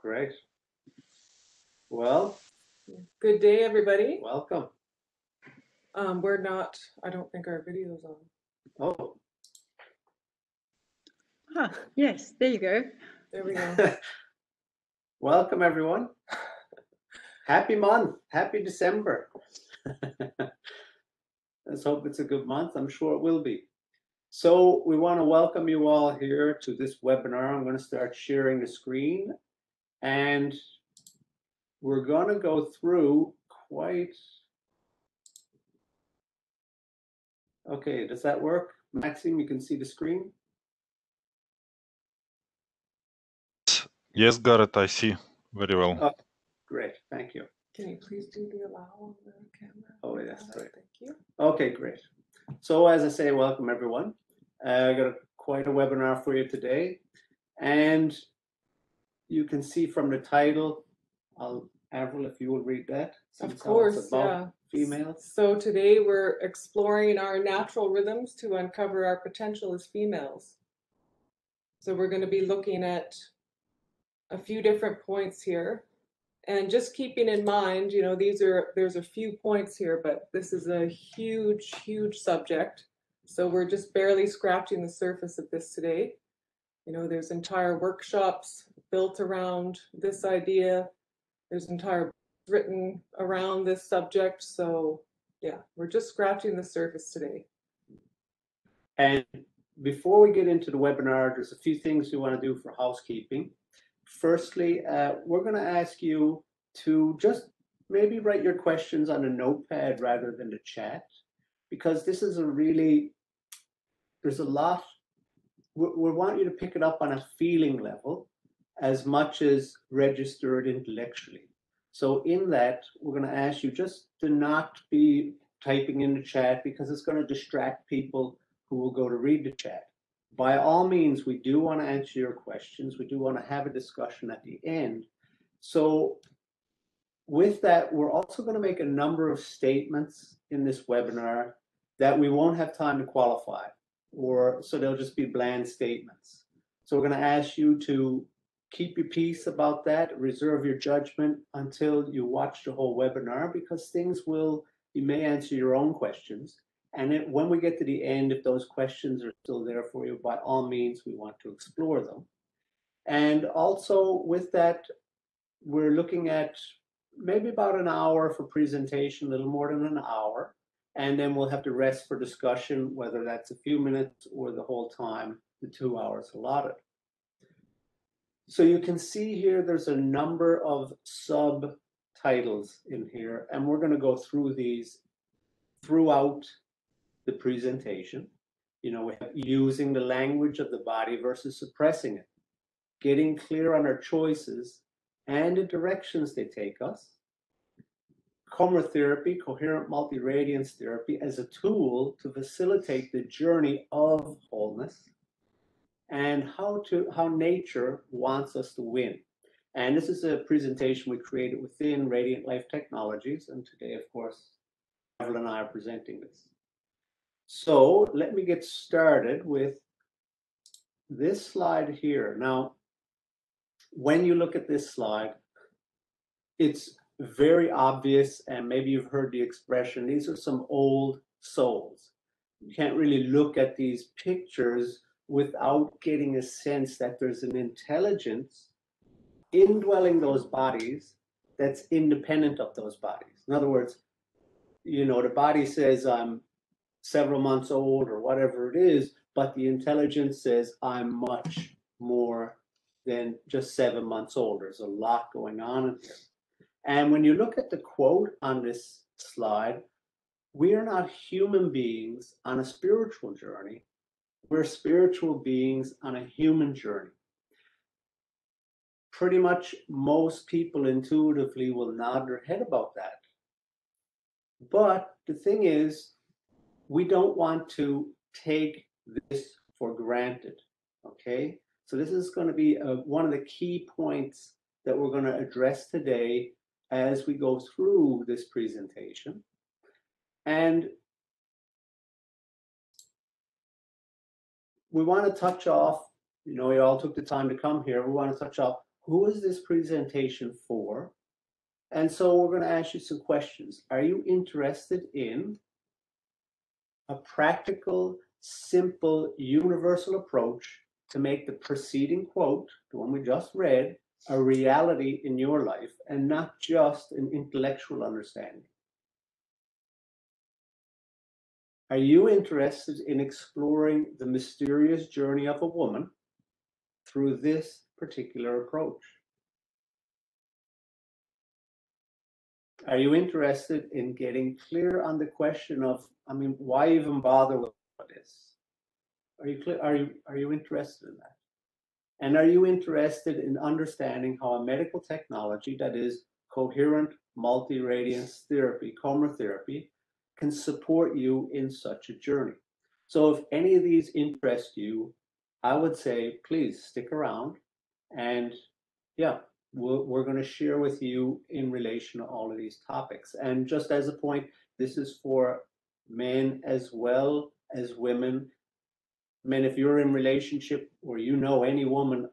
Great. Well, Good day, everybody. welcome. We're not, I don't think our video's on. Oh, Yes, there you go. There we go. welcome everyone. Happy month. Happy December. Let's hope it's a good month. I'm sure it will be. So we want to welcome you all here to this webinar. I'm going to start sharing the screen, and we're going to go through quite... Okay, does that work? Maxime, you can see the screen? Yes, Garrett, I see very well. Oh, great, thank you. Can you please do the allow on the camera? Oh, yes, great. Thank you. Okay, great. So as I say, welcome everyone. I got quite a webinar for you today, and you can see from the title, Avril, if you will read that. Of course, about yeah. Females. So today we're exploring our natural rhythms to uncover our potential as females. So we're going to be looking at a few different points here. And just keeping in mind, you know, there's a few points here, but this is a huge, huge subject. So we're just barely scratching the surface of this today. You know, there's entire workshops built around this idea. There's entire books written around this subject. So yeah, we're just scratching the surface today. And before we get into the webinar, there's a few things we want to do for housekeeping. Firstly, we're going to ask you to just maybe write your questions on a notepad rather than the chat, because this is there's a lot, we want you to pick it up on a feeling level as much as register it intellectually. So in that, we're going to ask you just to not be typing in the chat, because it's going to distract people who will go to read the chat. By all means, we do want to answer your questions. We do want to have a discussion at the end. So with that, we're also going to make a number of statements in this webinar that we won't have time to qualify, so they'll just be bland statements. So we're going to ask you to keep your peace about that, reserve your judgment until you watch the whole webinar, because you may answer your own questions. And when we get to the end, if those questions are still there for you, by all means, we want to explore them. And also with that, we're looking at maybe about an hour for presentation, a little more than an hour. And then we'll have to rest for discussion, whether that's a few minutes or the whole time, the 2 hours allotted. So you can see here, there's a number of subtitles in here, and we're going to go through these throughout the presentation. You know, we have using the language of the body versus suppressing it, getting clear on our choices and the directions they take us, chromatherapy, coherent multiradiance therapy, as a tool to facilitate the journey of wholeness, and how nature wants us to win. And this is a presentation we created within Radiant Life Technologies, and today, of course, Avril and I are presenting this. So let me get started with this slide here. Now, when you look at this slide, it's very obvious, and maybe you've heard the expression, these are some old souls. You can't really look at these pictures without getting a sense that there's an intelligence indwelling those bodies that's independent of those bodies. In other words, you know, the body says, I'm several months old or whatever it is, but the intelligence says I'm much more than just 7 months old. There's a lot going on in here. And when you look at the quote on this slide, we are not human beings on a spiritual journey. We're spiritual beings on a human journey. Pretty much most people intuitively will nod their head about that. But the thing is, we don't want to take this for granted, okay? So this is going to be one of the key points that we're going to address today as we go through this presentation. And we want to touch off, you know, you all took the time to come here. We want to touch off who is this presentation for? And so we're going to ask you some questions. Are you interested in a practical, simple, universal approach to make the preceding quote, the one we just read, a reality in your life and not just an intellectual understanding? Are you interested in exploring the mysterious journey of a woman through this particular approach? Are you interested in getting clear on the question of, why even bother with this? Are you clear? Are you interested in that? And are you interested in understanding how a medical technology that is coherent multi-radiance therapy, chromotherapy, can support you in such a journey? So if any of these interest you, I would say, please stick around. And yeah, we're going to share with you in relation to all of these topics. And just as a point, this is for men as well as women. Men, if you're in relationship or you know any woman,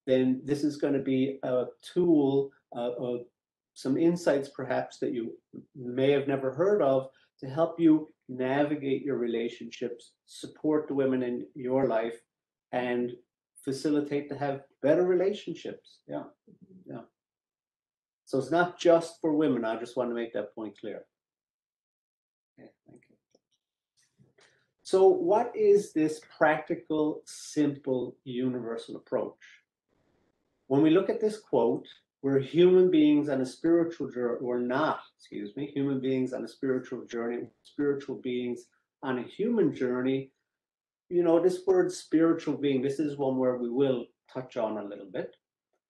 then this is going to be a tool, some insights perhaps that you may have never heard of to help you navigate your relationships, support the women in your life, and facilitate to have better relationships. Yeah. So it's not just for women. I just want to make that point clear. Okay, thank you. So what is this practical, simple, universal approach? When we look at this quote, we're human beings on a spiritual journey. We're not, human beings on a spiritual journey, spiritual beings on a human journey. You know, this word spiritual being, this is one where we will touch on a little bit.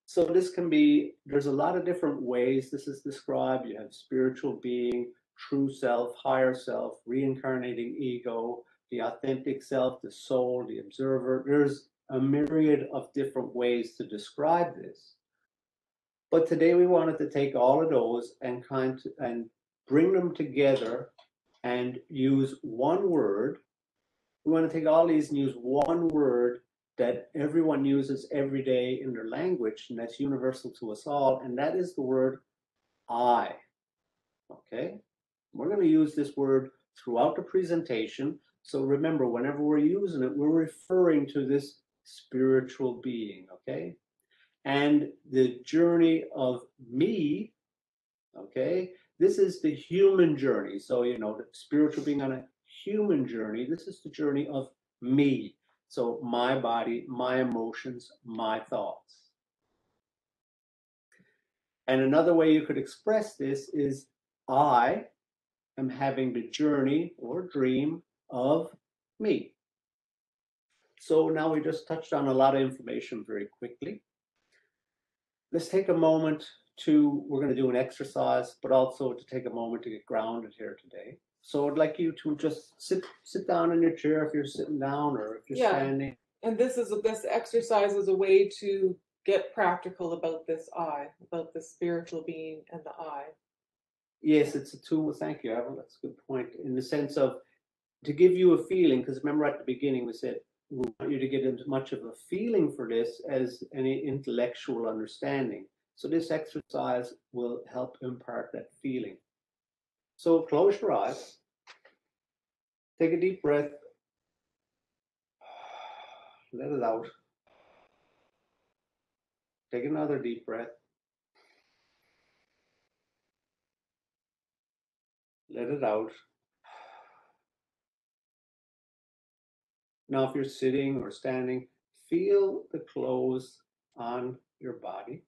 So this can be, there's a lot of different ways this is described. You have spiritual being, true self, higher self, reincarnating ego, the authentic self, the soul, the observer. There's a myriad of different ways to describe this. But today we wanted to take all of those and bring them together and use one word. We want to take all these and use one word that everyone uses every day in their language, and that's universal to us all, and that is the word I. Okay? We're going to use this word throughout the presentation. So remember, whenever we're using it, we're referring to this spiritual being, okay? And the journey of me, okay? This is the human journey. So, you know, the spiritual being on a human journey, this is the journey of me. So my body, my emotions, my thoughts. And another way you could express this is I am having the journey or dream of me. So now we just touched on a lot of information very quickly. Let's take a moment we're going to do an exercise, but also to take a moment to get grounded here today. So I'd like you to just sit down in your chair if you're sitting down or if you're standing. And this exercise is a way to get practical about this I, about the spiritual being and the I. Yes, it's a tool. Thank you, Evan. That's a good point. In the sense of to give you a feeling, because remember at the beginning we said we want you to get as much of a feeling for this as any intellectual understanding. So this exercise will help impart that feeling. So close your eyes. Take a deep breath. Let it out. Take another deep breath. Let it out. Now, if you're sitting or standing, feel the clothes on your body.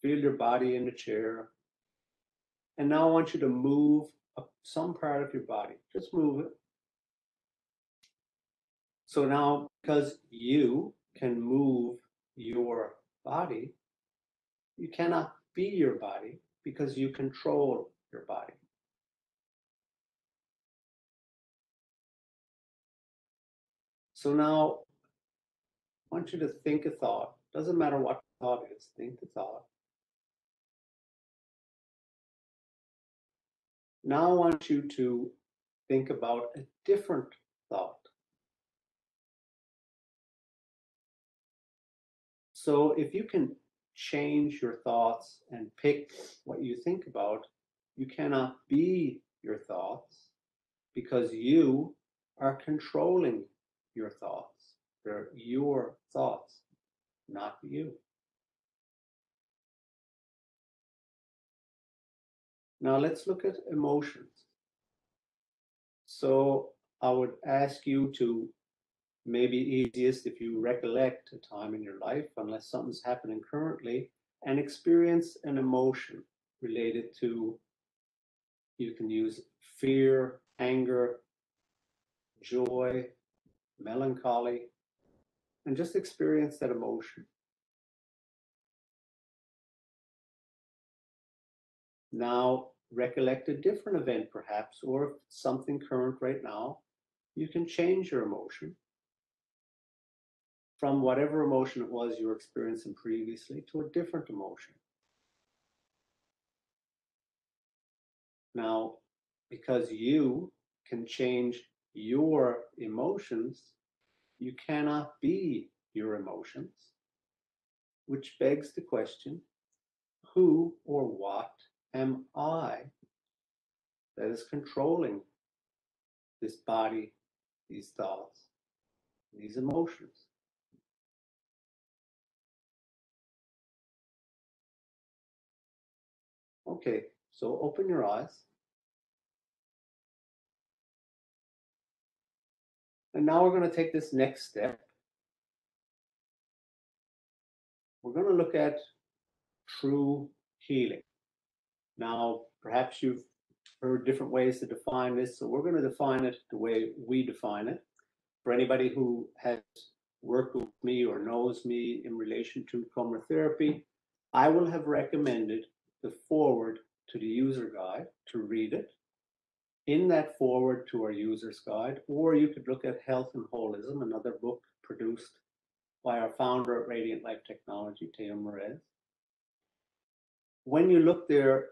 Feel your body in the chair. And now I want you to move some part of your body. Just move it. So now, because you can move your body, you cannot be your body because you control your body. So now, I want you to think a thought. Doesn't matter what thought it is, think the thought. Now I want you to think about a different thought. So if you can change your thoughts and pick what you think about. You cannot be your thoughts because you are controlling your thoughts. They're your thoughts, not you. Now let's look at emotions. So I would ask you to, maybe easiest if you recollect a time in your life, unless something's happening currently, and experience an emotion related to, you can use fear, anger, joy, melancholy, and just experience that emotion. Now, recollect a different event perhaps, or if it's something current right now, you can change your emotion from whatever emotion it was you were experiencing previously to a different emotion. Now, because you can change your emotions, you cannot be your emotions, which begs the question, who or what am I that is controlling this body, these thoughts, these emotions? Okay, so open your eyes. And now we're going to take this next step. We're going to look at true healing. Now, perhaps you've heard different ways to define this, so we're going to define it the way we define it. For anybody who has worked with me or knows me in relation to chromotherapy, I will have recommended the foreword to the user guide to read it. In that foreword to our user's guide, or you could look at Health and Holism, another book produced by our founder at Radiant Life Technology, Teo Merez. When you look there,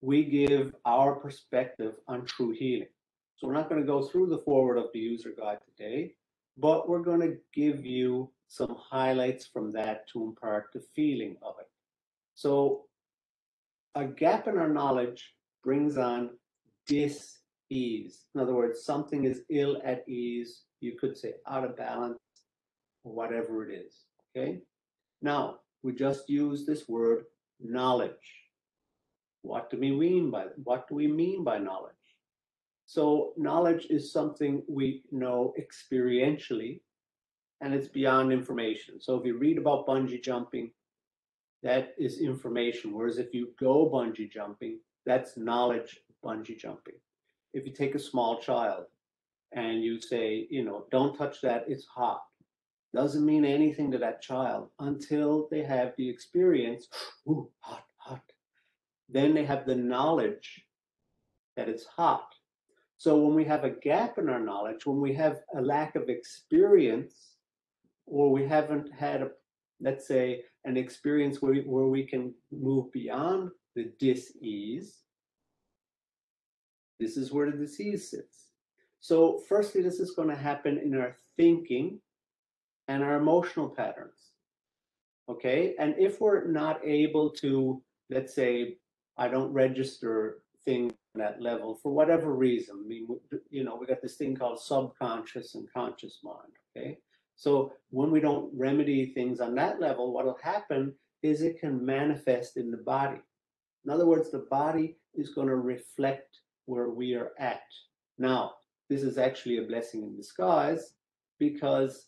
we give our perspective on true healing. So we're not going to go through the foreword of the user guide today, but we're going to give you some highlights from that to impart the feeling of it. So a gap in our knowledge brings on dis-ease. In other words, something is ill at ease. You could say out of balance, or whatever it is, okay? Now, we just use this word knowledge. What do we mean by knowledge? So knowledge is something we know experientially, and it's beyond information. So if you read about bungee jumping, that is information. Whereas if you go bungee jumping, that's knowledge bungee jumping. If you take a small child and you say, don't touch that, it's hot, doesn't mean anything to that child until they have the experience, ooh, hot, hot. Then they have the knowledge that it's hot. So when we have a gap in our knowledge, when we have a lack of experience, or we haven't had, let's say, an experience where we can move beyond the dis-ease, this is where the disease sits. So firstly, this is going to happen in our thinking and our emotional patterns. Okay, and if we're not able to, let's say, I don't register things on that level for whatever reason. I mean, we got this thing called subconscious and conscious mind. Okay, so when we don't remedy things on that level, what will happen is it can manifest in the body. In other words, the body is going to reflect where we are at. Now, this is actually a blessing in disguise because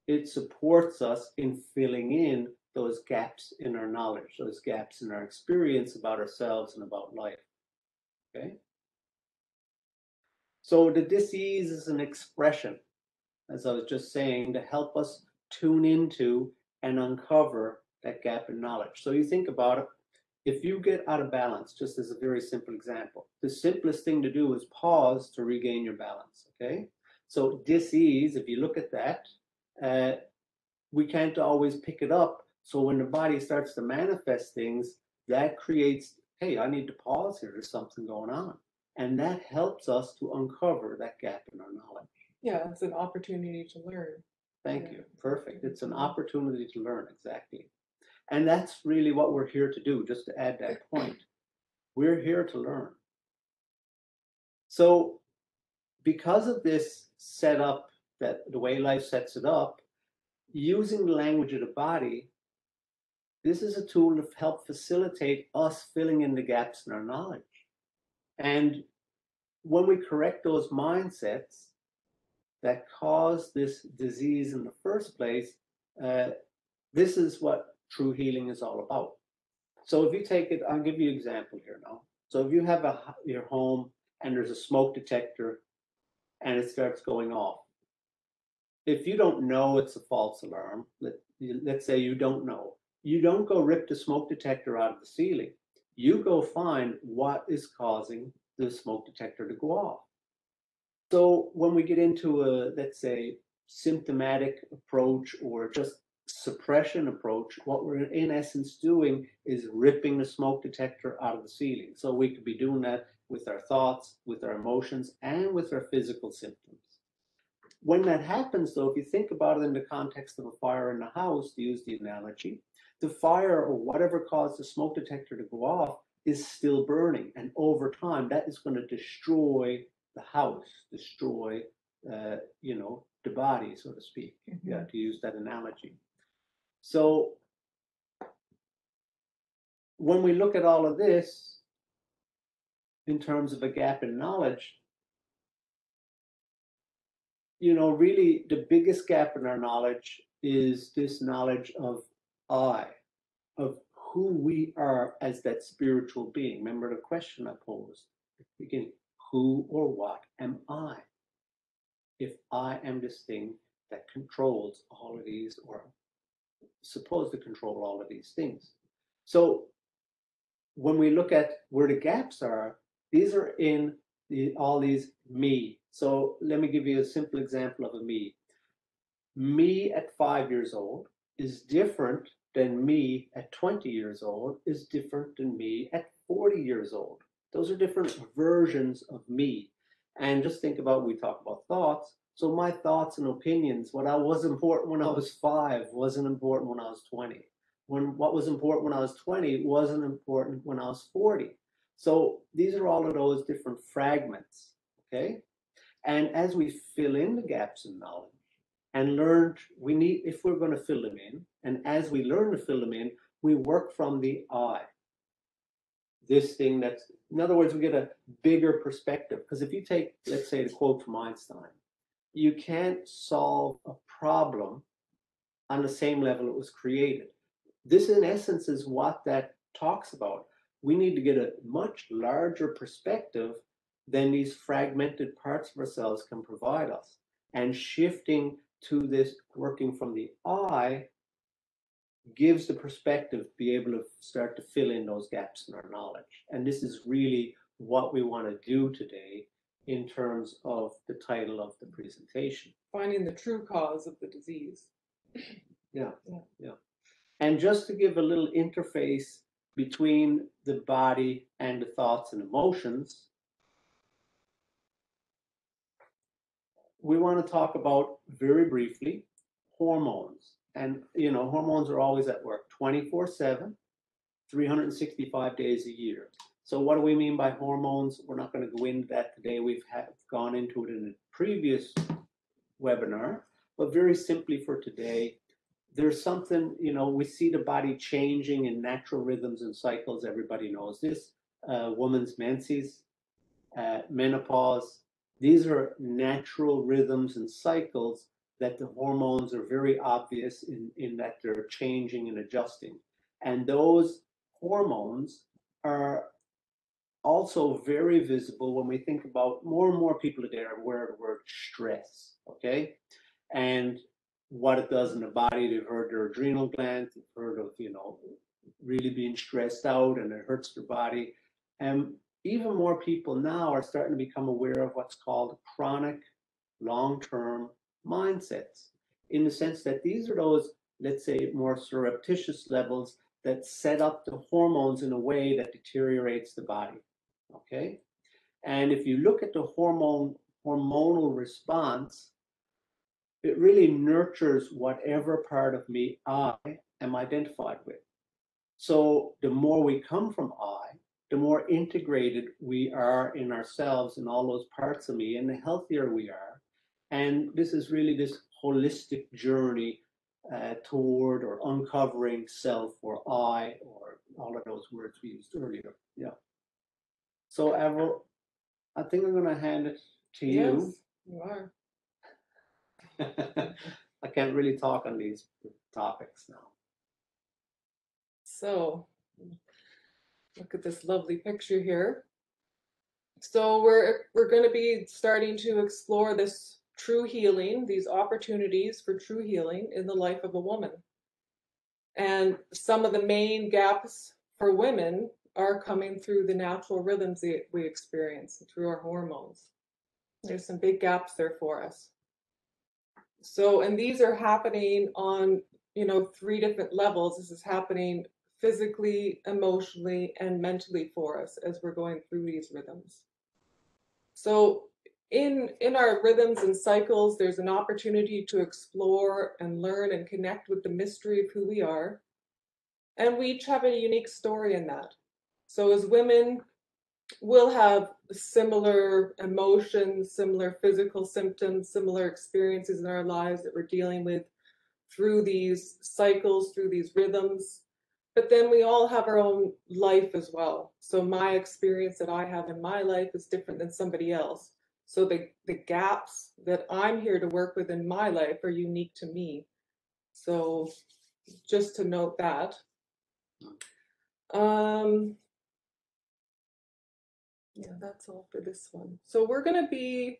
it supports us in filling in those gaps in our knowledge, those gaps in our experience about ourselves and about life. Okay? So the dis-ease is an expression, as I was just saying, to help us tune into and uncover that gap in knowledge. So you think about it, if you get out of balance, just as a very simple example, the simplest thing to do is pause to regain your balance, okay? So dis-ease, if you look at that, we can't always pick it up. So when the body starts to manifest things, that creates, hey, I need to pause here. There's something going on. And that helps us to uncover that gap in our knowledge. Yeah, it's an opportunity to learn. Thank you. Perfect. It's an opportunity to learn, exactly. And that's really what we're here to do, just to add that point. We're here to learn. So because of this setup, that the way life sets it up, using the language of the body, this is a tool to help facilitate us filling in the gaps in our knowledge. And when we correct those mindsets that cause this disease in the first place, this is what true healing is all about. So if you take it, I'll give you an example here now. So if you have your home and there's a smoke detector and it starts going off, if you don't know it's a false alarm, let's say you don't know, you don't go rip the smoke detector out of the ceiling. You go find what is causing the smoke detector to go off. So when we get into a, let's say, symptomatic approach or just suppression approach, what we're in essence doing is ripping the smoke detector out of the ceiling. So we could be doing that with our thoughts, with our emotions, and with our physical symptoms. When that happens, though, if you think about it in the context of a fire in the house, to use the analogy, the fire or whatever caused the smoke detector to go off is still burning. And over time, that is going to destroy the house, destroy, the body, so to speak, to use that analogy. So when we look at all of this in terms of a gap in knowledge, really the biggest gap in our knowledge is this knowledge of I, of who we are as that spiritual being. Remember the question I posed at the beginning, who or what am I? If I am this thing that controls all of these, or supposed to control all of these things. So when we look at where the gaps are, these are in all these me. So let me give you a simple example of a me. Me at 5 years old is different than me at 20 years old, is different than me at 40 years old. Those are different versions of me. And just think about, we talk about thoughts. So my thoughts and opinions, what was important when I was 5 wasn't important when I was 20. What was important when I was 20 wasn't important when I was 40. So these are all of those different fragments, okay? And as we fill in the gaps in knowledge, and learned, if we're going to fill them in, and as we learn to fill them in, we work from the I. This thing that's, in other words, we get a bigger perspective. Because if you take, let's say, the quote from Einstein, you can't solve a problem on the same level it was created. This, in essence, is what that talks about. We need to get a much larger perspective than these fragmented parts of ourselves can provide us. And shifting to this, working from the I, gives the perspective to be able to start to fill in those gaps in our knowledge. And this is really what we want to do today in terms of the title of the presentation. Finding the true cause of the disease. Yeah. And just to give a little interface between the body and the thoughts and emotions, we want to talk about, very briefly, hormones. And, hormones are always at work 24/7, 365 days a year. So what do we mean by hormones? We're not going to go into that today. We've gone into it in a previous webinar, but very simply for today, there's something, we see the body changing in natural rhythms and cycles. Everybody knows this. Woman's menses, menopause. These are natural rhythms and cycles that the hormones are very obvious in that they're changing and adjusting. And those hormones are also very visible when we think about, more and more people today are aware of the word stress, okay? And what it does in the body. They've heard their adrenal glands, they've heard of, really being stressed out and it hurts their body. And even more people now are starting to become aware of what's called chronic long-term mindsets, in the sense that these are those, let's say, more surreptitious levels that set up the hormones in a way that deteriorates the body, okay? And if you look at the hormonal response, it really nurtures whatever part of me I am identified with. So the more we come from I, the more integrated we are in ourselves and all those parts of me, and the healthier we are. And this is really this holistic journey toward or uncovering self or I, or all of those words we used earlier. Yeah. So Avril, I think I'm going to hand it to you. Yes, you are. I can't really talk on these topics now. So look at this lovely picture here. So we're going to be starting to explore this true healing, these opportunities for true healing in the life of a woman. And some of the main gaps for women are coming through the natural rhythms that we experience through our hormones. There's some big gaps there for us. So, and these are happening on, 3 different levels. This is happening physically, emotionally, and mentally for us as we're going through these rhythms. So in our rhythms and cycles, there's an opportunity to explore and learn and connect with the mystery of who we are. And we each have a unique story in that. So as women, we'll have similar emotions, similar physical symptoms, similar experiences in our lives that we're dealing with through these cycles, through these rhythms. But then we all have our own life as well. So my experience that I have in my life is different than somebody else. So the gaps that I'm here to work with in my life are unique to me. So just to note that. Yeah, that's all for this one. So we're going to be,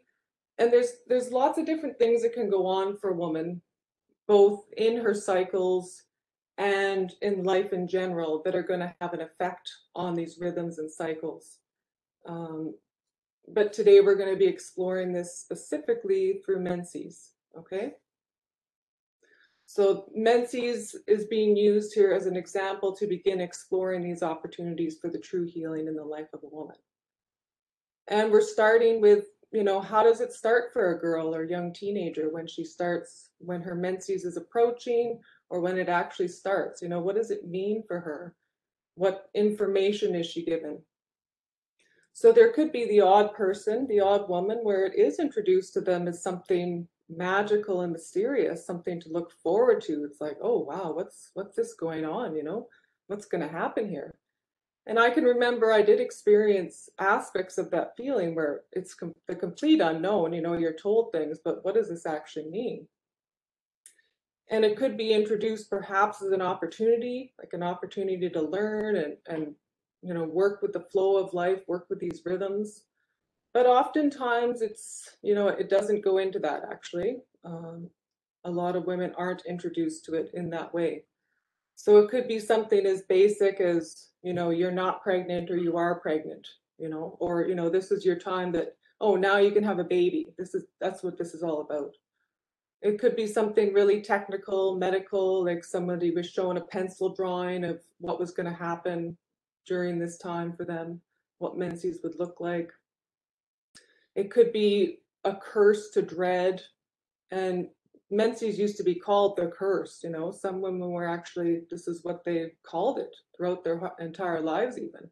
and there's lots of different things that can go on for a woman, both in her cycles and in life in general, that are going to have an effect on these rhythms and cycles. But today we're going to be exploring this specifically through menses, okay? So menses is being used here as an example to begin exploring these opportunities for the true healing in the life of a woman. And we're starting with, how does it start for a girl or young teenager when her menses is approaching, or when it actually starts? What does it mean for her? What information is she given? So there could be the odd person, the odd woman, where it is introduced to them as something magical and mysterious, something to look forward to. It's like, oh wow, what's this going on? What's going to happen here? And I can remember I did experience aspects of that feeling where it's the complete unknown. You're told things, but what does this actually mean? And it could be introduced perhaps as an opportunity, like an opportunity to learn and work with the flow of life, work with these rhythms. But oftentimes it doesn't go into that actually. A lot of women aren't introduced to it in that way. So it could be something as basic as, you're not pregnant or you are pregnant, or, this is your time that, oh, now you can have a baby. That's what this is all about. It could be something really technical, medical, like somebody was showing a pencil drawing of what was going to happen during this time for them, what menses would look like. It could be a curse to dread. And menses used to be called the curse. Some women were actually, this is what they called it throughout their entire lives even.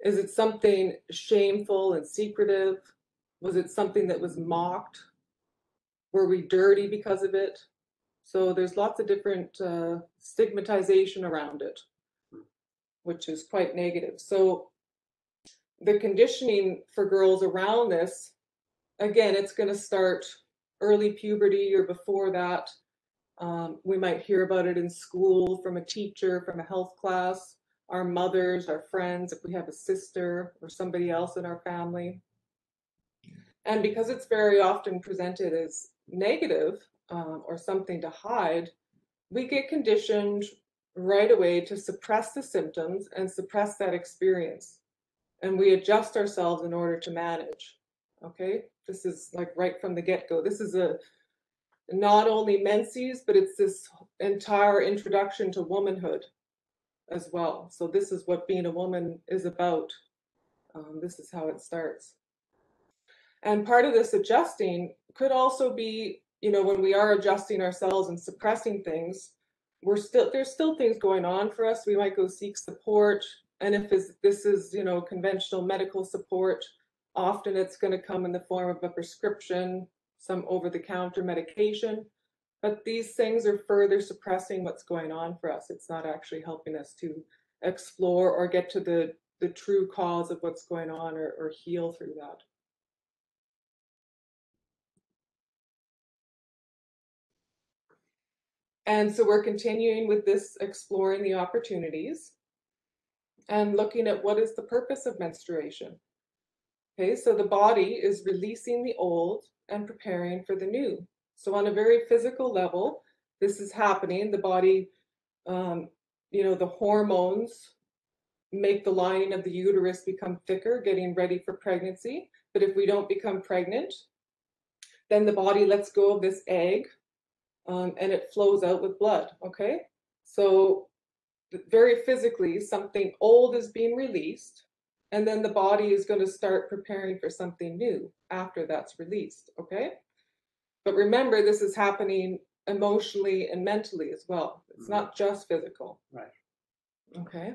Is it something shameful and secretive? Was it something that was mocked? Were we dirty because of it? So there's lots of different stigmatization around it, which is quite negative. So the conditioning for girls around this, again, it's going to start early puberty or before that. We might hear about it in school from a teacher, from a health class, our mothers, our friends, if we have a sister or somebody else in our family. And because it's very often presented as negative or something to hide, we get conditioned right away to suppress the symptoms and suppress that experience. And we adjust ourselves in order to manage. Okay, this is like right from the get-go. This is not only menses, but it's this entire introduction to womanhood as well. So this is what being a woman is about. This is how it starts. And part of this adjusting could also be, when we are adjusting ourselves and suppressing things, there's still things going on for us. We might go seek support. And if this is, conventional medical support, often it's going to come in the form of a prescription, some over-the-counter medication. But these things are further suppressing what's going on for us. It's not actually helping us to explore or get to the true cause of what's going on or heal through that. And so we're continuing with this, exploring the opportunities and looking at what is the purpose of menstruation. Okay, so the body is releasing the old and preparing for the new. So on a very physical level, this is happening. The body, the hormones make the lining of the uterus become thicker, getting ready for pregnancy. But if we don't become pregnant, then the body lets go of this egg, and it flows out with blood, okay? So very physically, something old is being released, and then the body is going to start preparing for something new after that's released, okay? But remember, this is happening emotionally and mentally as well. It's not just physical. Right. Okay.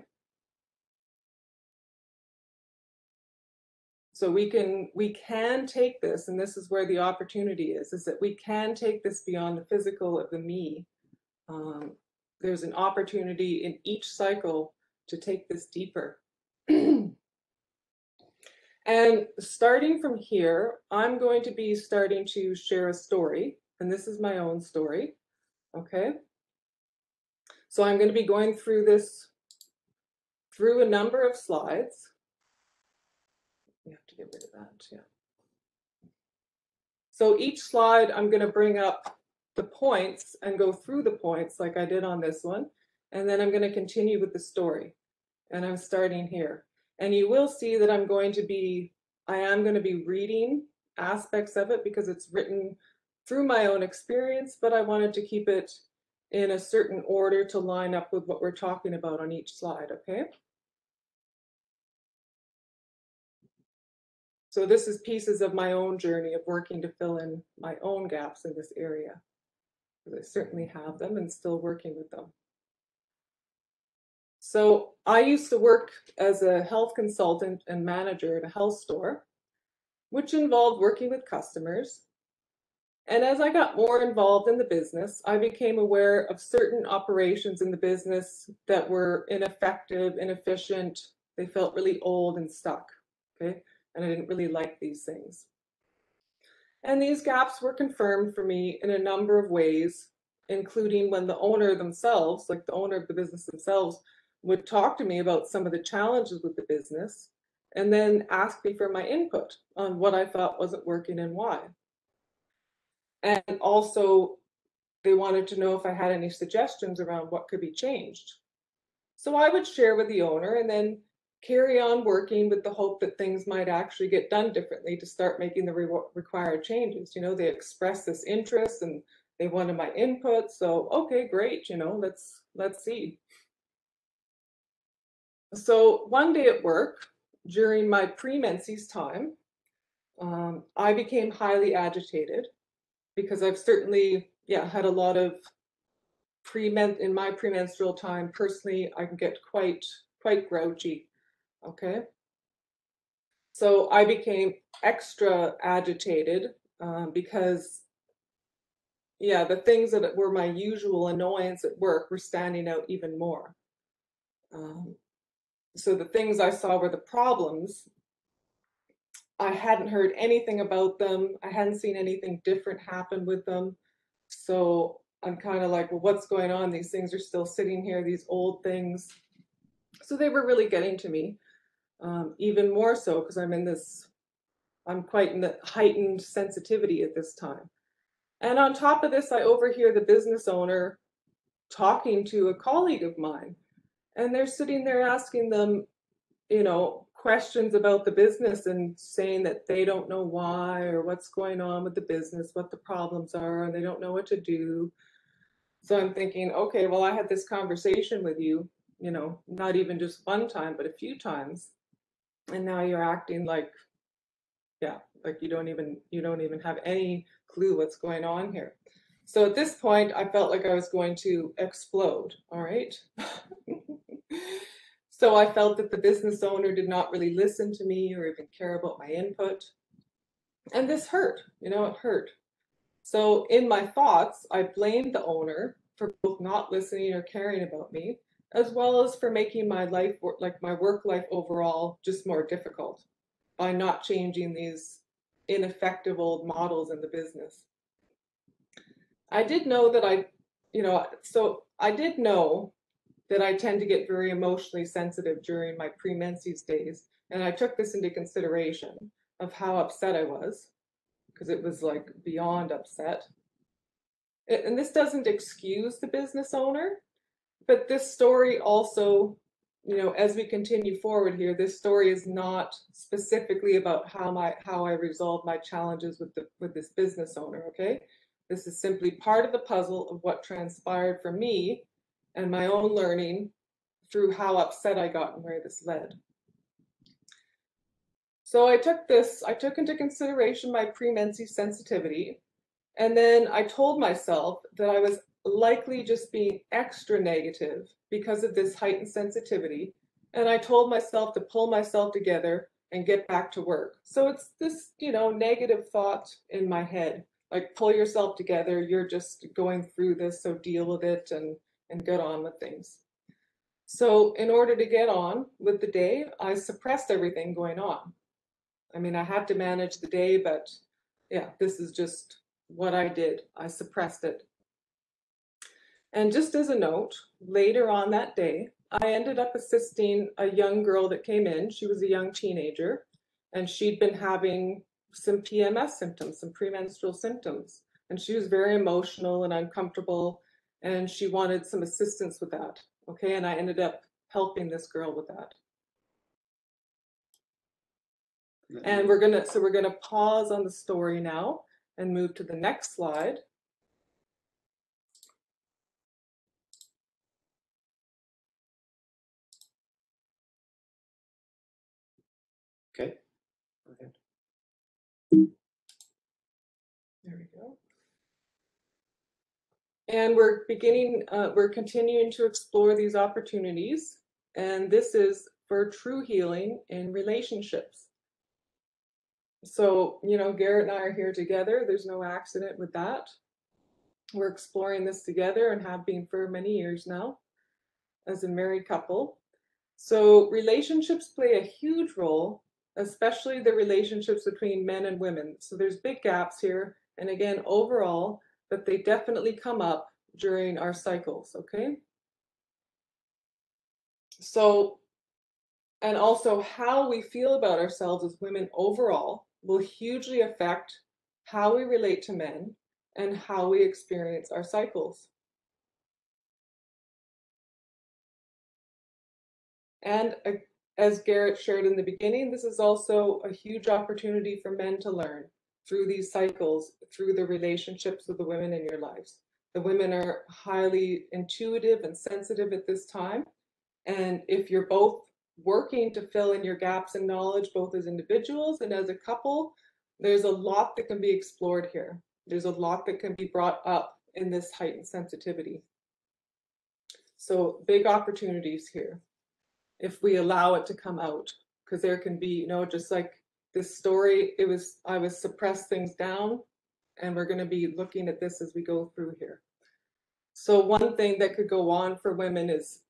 So we can take this, and this is where the opportunity is that we can take this beyond the physical of the me. There's an opportunity in each cycle to take this deeper. And starting from here, I'm going to be starting to share a story, and this is my own story, okay? So I'm going to be going through this through a number of slides. We have to get rid of that, yeah. So each slide, I'm going to bring up the points and go through the points like I did on this one. And then I'm going to continue with the story. And I'm starting here. And you will see that I am going to be reading aspects of it because it's written through my own experience, but I wanted to keep it in a certain order to line up with what we're talking about on each slide, okay? So this is pieces of my own journey of working to fill in my own gaps in this area. I certainly have them and still working with them. So I used to work as a health consultant and manager at a health store, which involved working with customers. And as I got more involved in the business, I became aware of certain operations in the business that were ineffective, inefficient. They felt really old and stuck, okay? And I didn't really like these things. And these gaps were confirmed for me in a number of ways, including when the owner themselves, like the owner of the business themselves, would talk to me about some of the challenges with the business and then ask me for my input on what I thought wasn't working and why. And also, they wanted to know if I had any suggestions around what could be changed. So I would share with the owner and then carry on working with the hope that things might actually get done differently to start making the required changes. They expressed this interest and they wanted my input. So, okay, great, let's see. So one day at work, during my pre-menses time, I became highly agitated because I've certainly, had a lot of in my premenstrual time. Personally, I can get quite grouchy. Okay. So I became extra agitated because, the things that were my usual annoyance at work were standing out even more. So the things I saw were the problems. I hadn't heard anything about them. I hadn't seen anything different happen with them. So I'm kind of like, well, what's going on? These things are still sitting here, these old things. So they were really getting to me, even more so because I'm quite in the heightened sensitivity at this time. And on top of this, I overhear the business owner talking to a colleague of mine. And they're sitting there asking them, questions about the business and saying that they don't know why or what's going on with the business, what the problems are, and they don't know what to do. So I'm thinking, okay, well, I had this conversation with you, not even just one time, but a few times. And now you're acting like, like you don't even have any clue what's going on here. So at this point, I felt like I was going to explode, all right? So I felt that the business owner did not really listen to me or even care about my input. And this hurt, it hurt. So in my thoughts, I blamed the owner for both not listening or caring about me, as well as for making my life, like my work life overall, just more difficult by not changing these ineffective old models in the business. I did know that I did know that I tend to get very emotionally sensitive during my premenses days. And I took this into consideration of how upset I was, because it was like beyond upset. And this doesn't excuse the business owner, but this story also, as we continue forward here, this story is not specifically about how I resolve my challenges with this business owner, okay? This is simply part of the puzzle of what transpired for me and my own learning through how upset I got and where this led. So I took into consideration my premenses sensitivity, and then I told myself that I was likely just being extra negative because of this heightened sensitivity. And I told myself to pull myself together and get back to work. So it's this, negative thought in my head, like pull yourself together. You're just going through this, so deal with it and get on with things. So in order to get on with the day, I suppressed everything going on. I mean, I had to manage the day, but yeah, this is just what I did. I suppressed it. And just as a note, later on that day, I ended up assisting a young girl that came in. She was a young teenager, and she'd been having some PMS symptoms, some premenstrual symptoms. And she was very emotional and uncomfortable, and she wanted some assistance with that. Okay, and I ended up helping this girl with that. And we're gonna pause on the story now and move to the next slide. Okay. Okay. There we go. And we're continuing to explore these opportunities. And this is for true healing in relationships. So, Garrett and I are here together. There's no accident with that. We're exploring this together and have been for many years now as a married couple. So relationships play a huge role, especially the relationships between men and women. So there's big gaps here. And again, overall, but they definitely come up during our cycles, okay? So, and also how we feel about ourselves as women overall will hugely affect how we relate to men and how we experience our cycles. And as Garrett shared in the beginning, this is also a huge opportunity for men to learn through these cycles, through the relationships with the women in your lives. The women are highly intuitive and sensitive at this time. And if you're both working to fill in your gaps in knowledge, both as individuals and as a couple, there's a lot that can be explored here. There's a lot that can be brought up in this heightened sensitivity. So big opportunities here if we allow it to come out, because there can be, just like this story, I was suppressed things down, and we're going to be looking at this as we go through here. So one thing that could go on for women is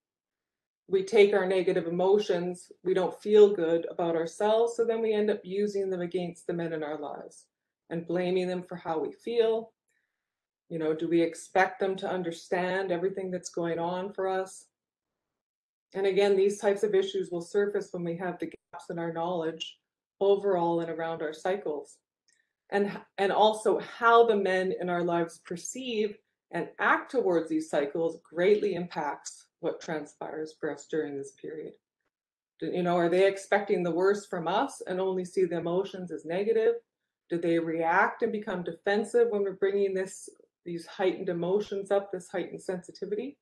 we take our negative emotions, we don't feel good about ourselves, so then we end up using them against the men in our lives and blaming them for how we feel. Do we expect them to understand everything that's going on for us? And again, these types of issues will surface when we have the gaps in our knowledge overall and around our cycles. And also how the men in our lives perceive and act towards these cycles greatly impacts what transpires for us during this period. Are they expecting the worst from us and only see the emotions as negative? Do they react and become defensive when we're bringing these heightened emotions up, this heightened sensitivity?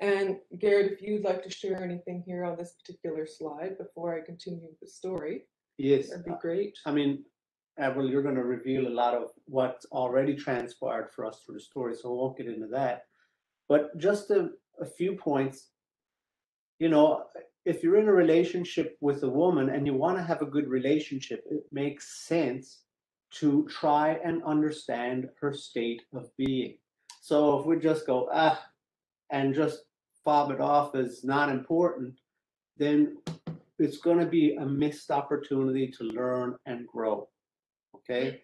And Garrett, if you'd like to share anything here on this particular slide before I continue the story, Yes, that'd be great. I mean, Avril, you're going to reveal a lot of what's already transpired for us through the story, so I won't get into that. But just a few points. You know, if you're in a relationship with a woman and you want to have a good relationship, it makes sense to try and understand her state of being. So if we just go, and just fob it off as not important, then it's going to be a missed opportunity to learn and grow. Okay?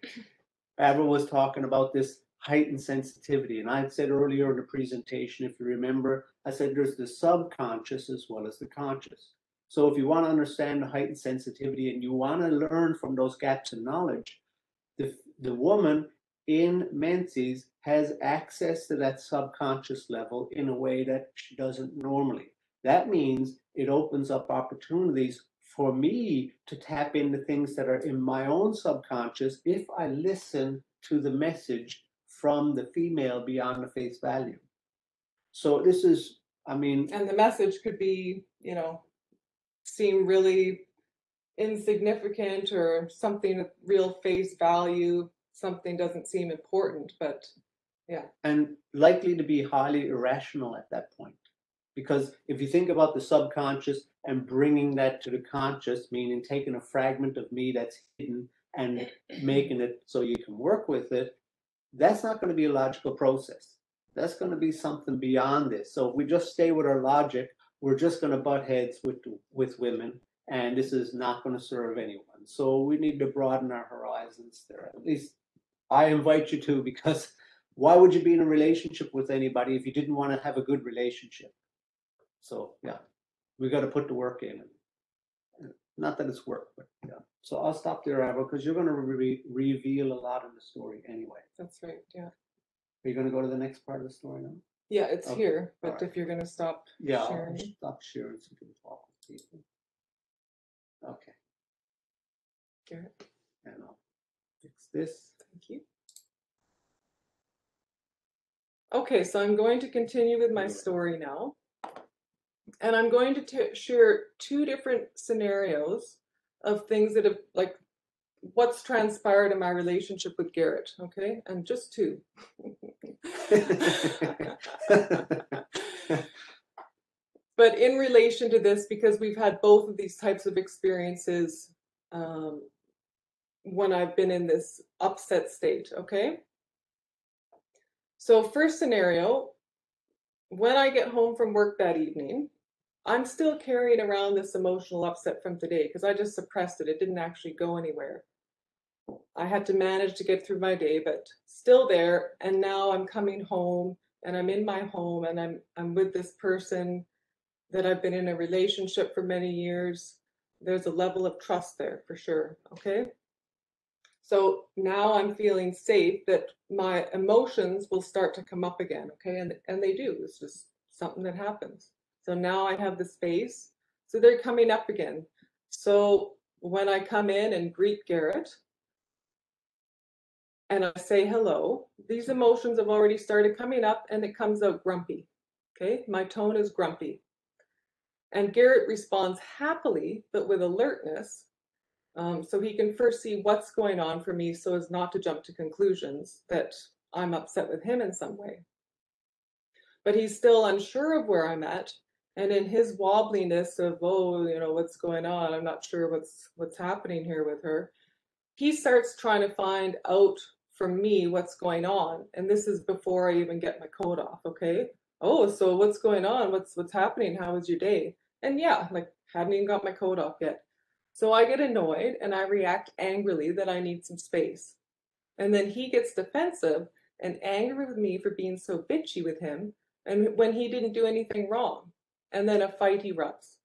Avril was talking about this heightened sensitivity. And I said earlier in the presentation, if you remember, I said there's the subconscious as well as the conscious. So if you want to understand the heightened sensitivity and you want to learn from those gaps in knowledge, the woman in menses has access to that subconscious level in a way that she doesn't normally. That means it opens up opportunities for me to tap into things that are in my own subconscious if I listen to the message from the female beyond the face value. So this is, I mean, And the message could be, seem really insignificant or something with real face value, something doesn't seem important, but yeah. And likely to be highly irrational at that point. Because if you think about the subconscious and bringing that to the conscious, meaning taking a fragment of me that's hidden and making it so you can work with it, that's not going to be a logical process. That's going to be something beyond this. So if we just stay with our logic, we're just going to butt heads with women, and this is not going to serve anyone. So we need to broaden our horizons there. At least I invite you to, because why would you be in a relationship with anybody if you didn't want to have a good relationship? So yeah, we got to put the work in. Not that it's work, but yeah. So I'll stop there, Avril, because you're going to reveal a lot in the story anyway. That's right, yeah. Are you going to go to the next part of the story now? Yeah, it's Okay, here, but alright. if you're going to stop Yeah, sharing. I'll stop sharing so you can talk with people. Okay. Garrett, And I'll fix this. thank you. Okay, so I'm going to continue with my story now. And I'm going to share two different scenarios of things that have, like, what's transpired in my relationship with Garrett, okay? And just two. But in relation to this, because we've had both of these types of experiences when I've been in this upset state, okay? So first scenario, when I get home from work that evening, I'm still carrying around this emotional upset from today because I just suppressed it. It didn't actually go anywhere. I had to manage to get through my day, but still there. And now I'm coming home and I'm in my home and I'm with this person that I've been in a relationship for many years. There's a level of trust there for sure, okay? So now I'm feeling safe that my emotions will start to come up again, okay? And they do. It's just something that happens. So now I have the space. So they're coming up again. So when I come in and greet Garrett and I say hello, these emotions have already started coming up and it comes out grumpy, okay? My tone is grumpy. And Garrett responds happily, but with alertness. So he can first see what's going on for me so as not to jump to conclusions that I'm upset with him in some way. But he's still unsure of where I'm at. And in his wobbliness of, oh, what's going on? I'm not sure what's happening here with her. He starts trying to find out from me what's going on. And this is before I even get my coat off, okay? Oh, so what's going on? What's happening? How was your day? And yeah, like hadn't even got my coat off yet. So I get annoyed and I react angrily that I need some space. And then he gets defensive and angry with me for being so bitchy with him and when he didn't do anything wrong. And then a fight erupts.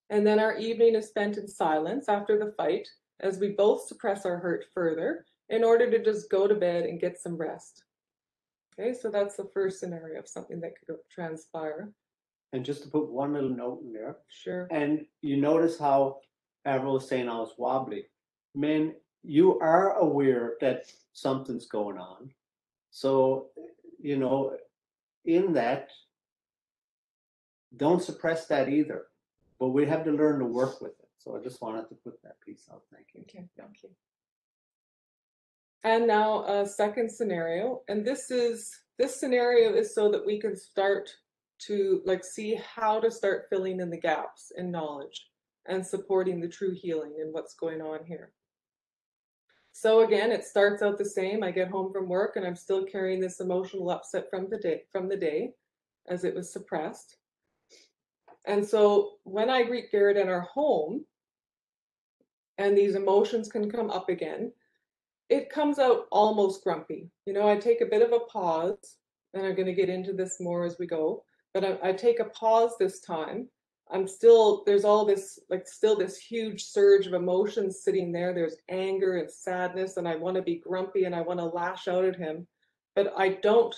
And then our evening is spent in silence after the fight as we both suppress our hurt further in order to just go to bed and get some rest. Okay, so that's the first scenario of something that could transpire. And just to put one little note in there. Sure. And you notice how Avril was saying I was wobbly. Men, you are aware that something's going on. So, in that, don't suppress that either. But we have to learn to work with it. So I just wanted to put that piece out. Thank you. Okay, thank you. And now a second scenario, and this scenario is so that we can start to see how to start filling in the gaps in knowledge and supporting the true healing and what's going on here. So again, it starts out the same. I get home from work and I'm still carrying this emotional upset from the day as it was suppressed. And so when I greet Garrett in our home and these emotions can come up again, it comes out almost grumpy. I take a bit of a pause, and I'm going to get into this more as we go, but I take a pause this time. There's all this, still this huge surge of emotions sitting there. There's anger and sadness, and I want to be grumpy and I want to lash out at him, but I don't,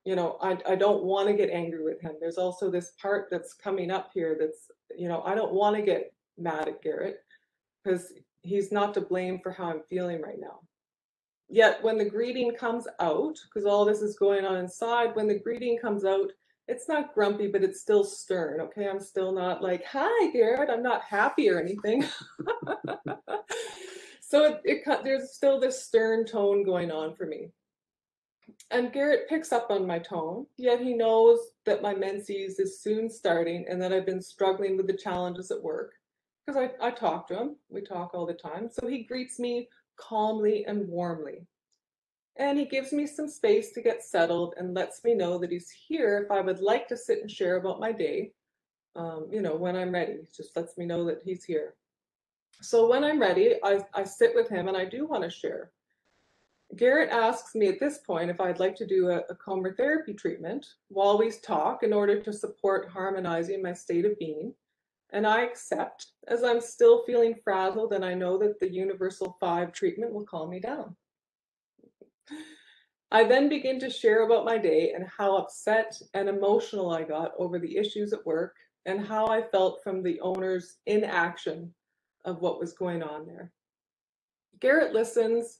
I don't want to get angry with him. There's also this part that's coming up here that's, I don't want to get mad at Garrett because he's not to blame for how I'm feeling right now. Yet when the greeting comes out, because all this is going on inside, when the greeting comes out, it's not grumpy, but it's still stern, okay? I'm still not like, hi, Garrett, I'm not happy or anything. So there's still this stern tone going on for me. And Garrett picks up on my tone, yet he knows that my menses is soon starting and that I've been struggling with the challenges at work. Because I talk to him, we talk all the time. So he greets me calmly and warmly. And he gives me some space to get settled and lets me know that he's here if I would like to sit and share about my day, when I'm ready. He just lets me know that he's here. So when I'm ready, I sit with him and I do want to share. Garrett asks me at this point if I'd like to do a chromotherapy treatment while we talk in order to support harmonizing my state of being. And I accept, as I'm still feeling frazzled and I know that the Universal 5 treatment will calm me down. I then begin to share about my day and how upset and emotional I got over the issues at work and how I felt from the owner's inaction of what was going on there. Garrett listens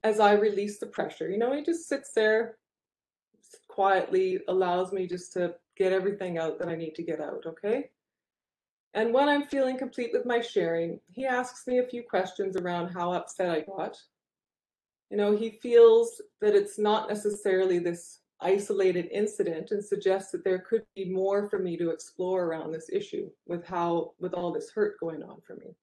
as I release the pressure. He just sits there quietly, allows me just to get everything out that I need to get out, okay? And when I'm feeling complete with my sharing, he asks me a few questions around how upset I got. He feels that it's not necessarily this isolated incident and suggests that there could be more for me to explore around this issue with all this hurt going on for me.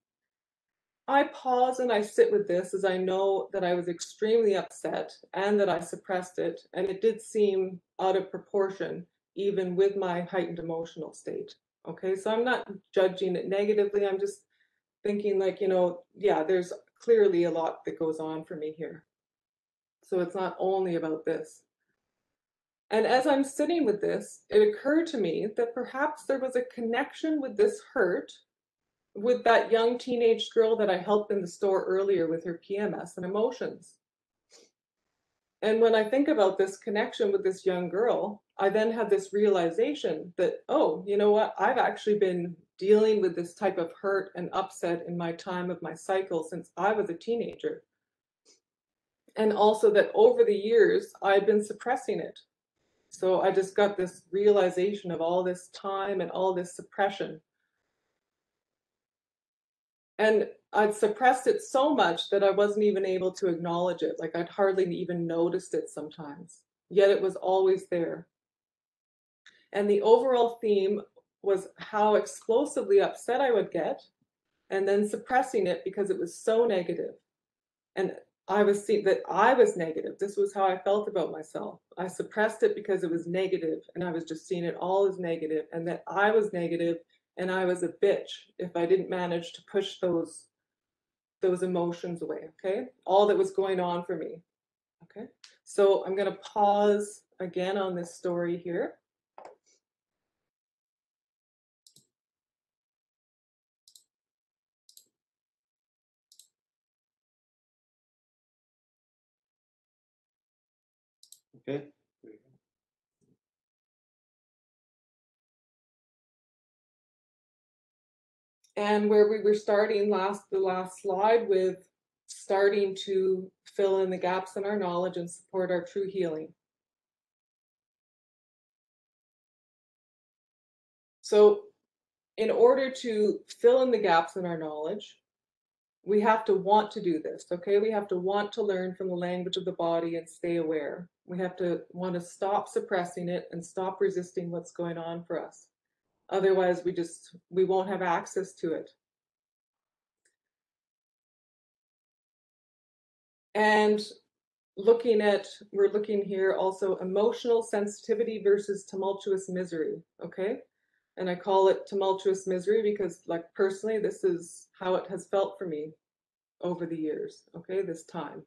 I pause and I sit with this as I know that I was extremely upset and that I suppressed it, and it did seem out of proportion even with my heightened emotional state. Okay, so I'm not judging it negatively. I'm just thinking yeah, there's clearly a lot that goes on for me here. So it's not only about this. And as I'm sitting with this, it occurred to me that perhaps there was a connection with this hurt with that young teenage girl that I helped in the store earlier with her PMS and emotions. And when I think about this connection with this young girl, I then have this realization that, oh, you know what? I've actually been dealing with this type of hurt and upset in my time of my cycle since I was a teenager. And also that over the years, I've been suppressing it. So I just got this realization of all this time and all this suppression. And I'd suppressed it so much that I wasn't even able to acknowledge it. Like I'd hardly even noticed it sometimes, yet it was always there. And the overall theme was how explosively upset I would get and then suppressing it because it was so negative. And I was seeing that I was negative. This was how I felt about myself. I suppressed it because it was negative and I was just seeing it all as negative, and that I was negative and I was a bitch if I didn't manage to push those emotions away, okay? All that was going on for me, okay? So I'm going to pause again on this story here. Okay. And where we were starting the last slide with starting to fill in the gaps in our knowledge and support our true healing. So in order to fill in the gaps in our knowledge, we have to want to do this, okay? We have to want to learn from the language of the body and stay aware. We have to want to stop suppressing it and stop resisting what's going on for us. Otherwise, we won't have access to it. And we're looking here also emotional sensitivity versus tumultuous misery, okay? And I call it tumultuous misery because, like, personally, this is how it has felt for me over the years, okay, this time.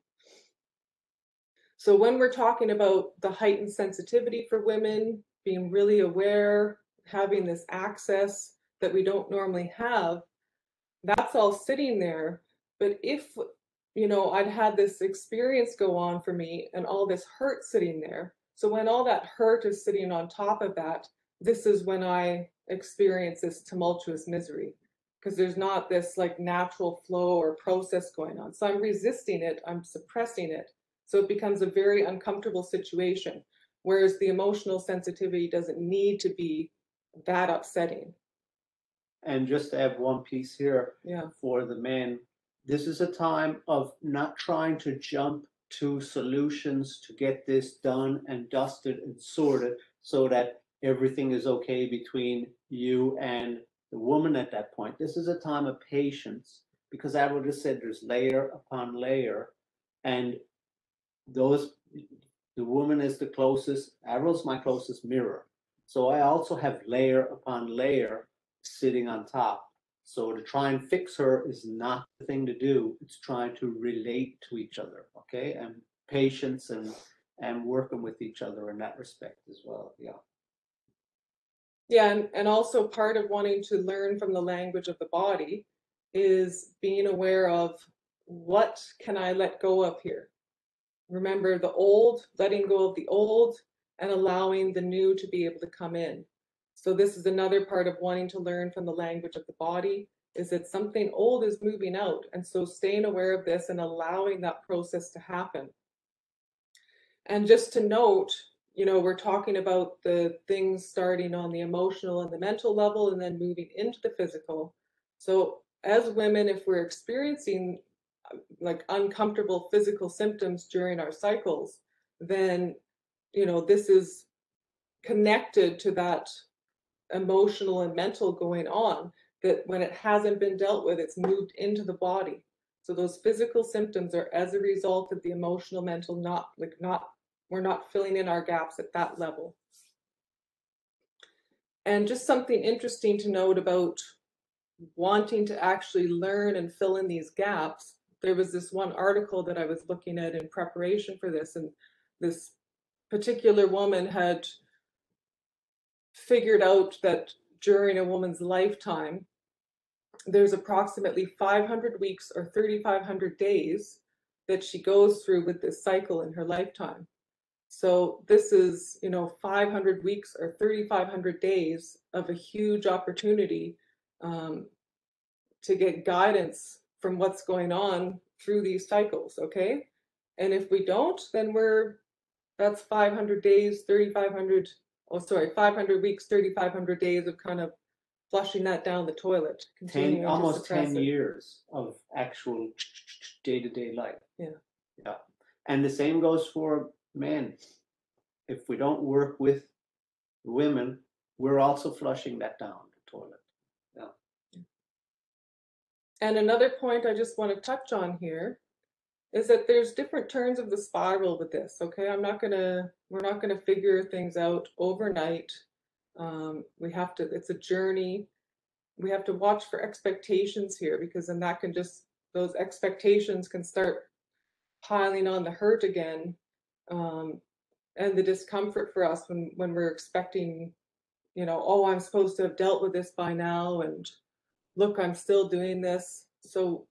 So when we're talking about the heightened sensitivity for women, being really aware, having this access that we don't normally have, that's all sitting there. But if, I'd had this experience go on for me and all this hurt sitting there. So when all that hurt is sitting on top of that, this is when I experience this tumultuous misery, because there's not this like natural flow or process going on. So I'm resisting it, I'm suppressing it. So it becomes a very uncomfortable situation. Whereas the emotional sensitivity doesn't need to be that upsetting. And just to add one piece here for the men, this is a time of not trying to jump to solutions to get this done and dusted and sorted so that everything is okay between you and the woman at that point. This is a time of patience, because Avril just said there's layer upon layer, and the woman is the closest. Avril's my closest mirror. So I also have layer upon layer sitting on top. So to try and fix her is not the thing to do. It's trying to relate to each other, okay? And patience and working with each other in that respect as well. Yeah. Yeah, and also part of wanting to learn from the language of the body is being aware of what can I let go of here. Remember the old, letting go of the old and allowing the new to be able to come in. So this is another part of wanting to learn from the language of the body, is that something old is moving out. And so staying aware of this and allowing that process to happen. And just to note, we're talking about the things starting on the emotional and the mental level and then moving into the physical. So as women, if we're experiencing like uncomfortable physical symptoms during our cycles, then, this is connected to that emotional and mental going on, that when it hasn't been dealt with, it's moved into the body. So those physical symptoms are as a result of the emotional, mental, we're not filling in our gaps at that level. And just something interesting to note about wanting to actually learn and fill in these gaps. There was this one article that I was looking at in preparation for this, and this particular woman had figured out that during a woman's lifetime, there's approximately 500 weeks or 3,500 days that she goes through with this cycle in her lifetime. So this is, 500 weeks or 3,500 days of a huge opportunity to get guidance from what's going on through these cycles, okay? And if we don't, then that's 500 days, 500 weeks, 3,500 days of kind of flushing that down the toilet, Almost 10 years of actual day-to-day life. Yeah. Yeah. And the same goes for men. If we don't work with women, we're also flushing that down the toilet. Yeah. And another point I just want to touch on here is that there's different turns of the spiral with this, okay? we're not gonna figure things out overnight. It's a journey. We have to watch for expectations here, because then those expectations can start piling on the hurt again, and the discomfort for us when we're expecting, oh, I'm supposed to have dealt with this by now, and look, I'm still doing this. So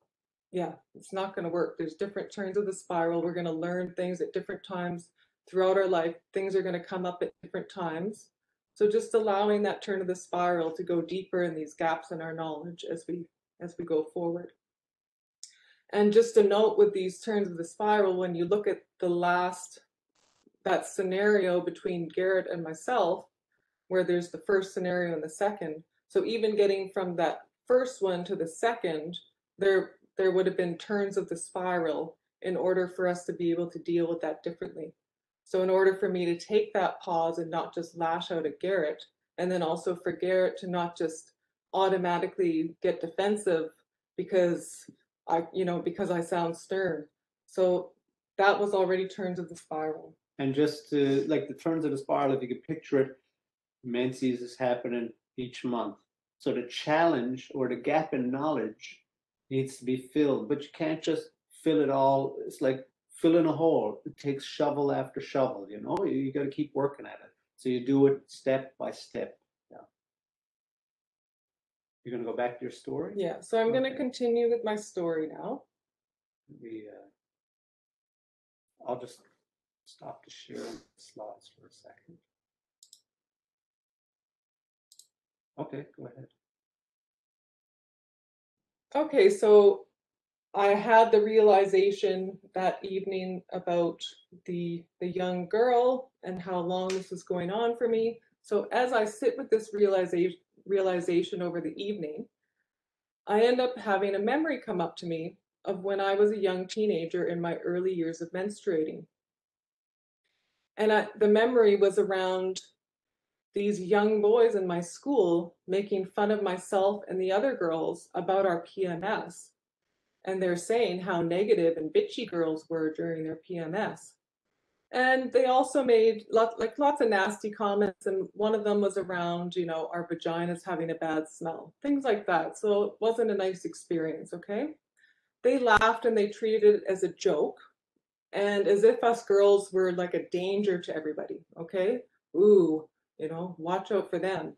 yeah, it's not going to work. There's different turns of the spiral. We're going to learn things at different times throughout our life. Things are going to come up at different times. So just allowing that turn of the spiral to go deeper in these gaps in our knowledge as we go forward. And just a note with these turns of the spiral, when you look at that scenario between Garrett and myself, where there's the first scenario and the second. So even getting from that first one to the second, they're there would have been turns of the spiral in order for us to be able to deal with that differently. So in order for me to take that pause and not just lash out at Garrett, and then also for Garrett to not just automatically get defensive because because I sound stern. So that was already turns of the spiral. And just to, like, the turns of the spiral, if you could picture it, menses is happening each month. So the challenge or the gap in knowledge needs to be filled, but you can't just fill it all. It's like filling a hole. It takes shovel after shovel, you know, you got to keep working at it. So you do it step by step. Yeah. You're going to go back to your story? Yeah, so I'm going to Okay. continue with my story now. I'll just stop the sharing slides for a second. Okay, go ahead. Okay, so I had the realization that evening about the young girl and how long this was going on for me. So as I sit with this realization over the evening, I end up having a memory come up to me of when I was a young teenager in my early years of menstruating. And the memory was around these young boys in my school making fun of myself and the other girls about our PMS. And they're saying how negative and bitchy girls were during their PMS. And they also made lots of nasty comments, and one of them was around, our vaginas having a bad smell, things like that. So it wasn't a nice experience, okay? They laughed and they treated it as a joke and as if us girls were like a danger to everybody, okay? Ooh, watch out for them.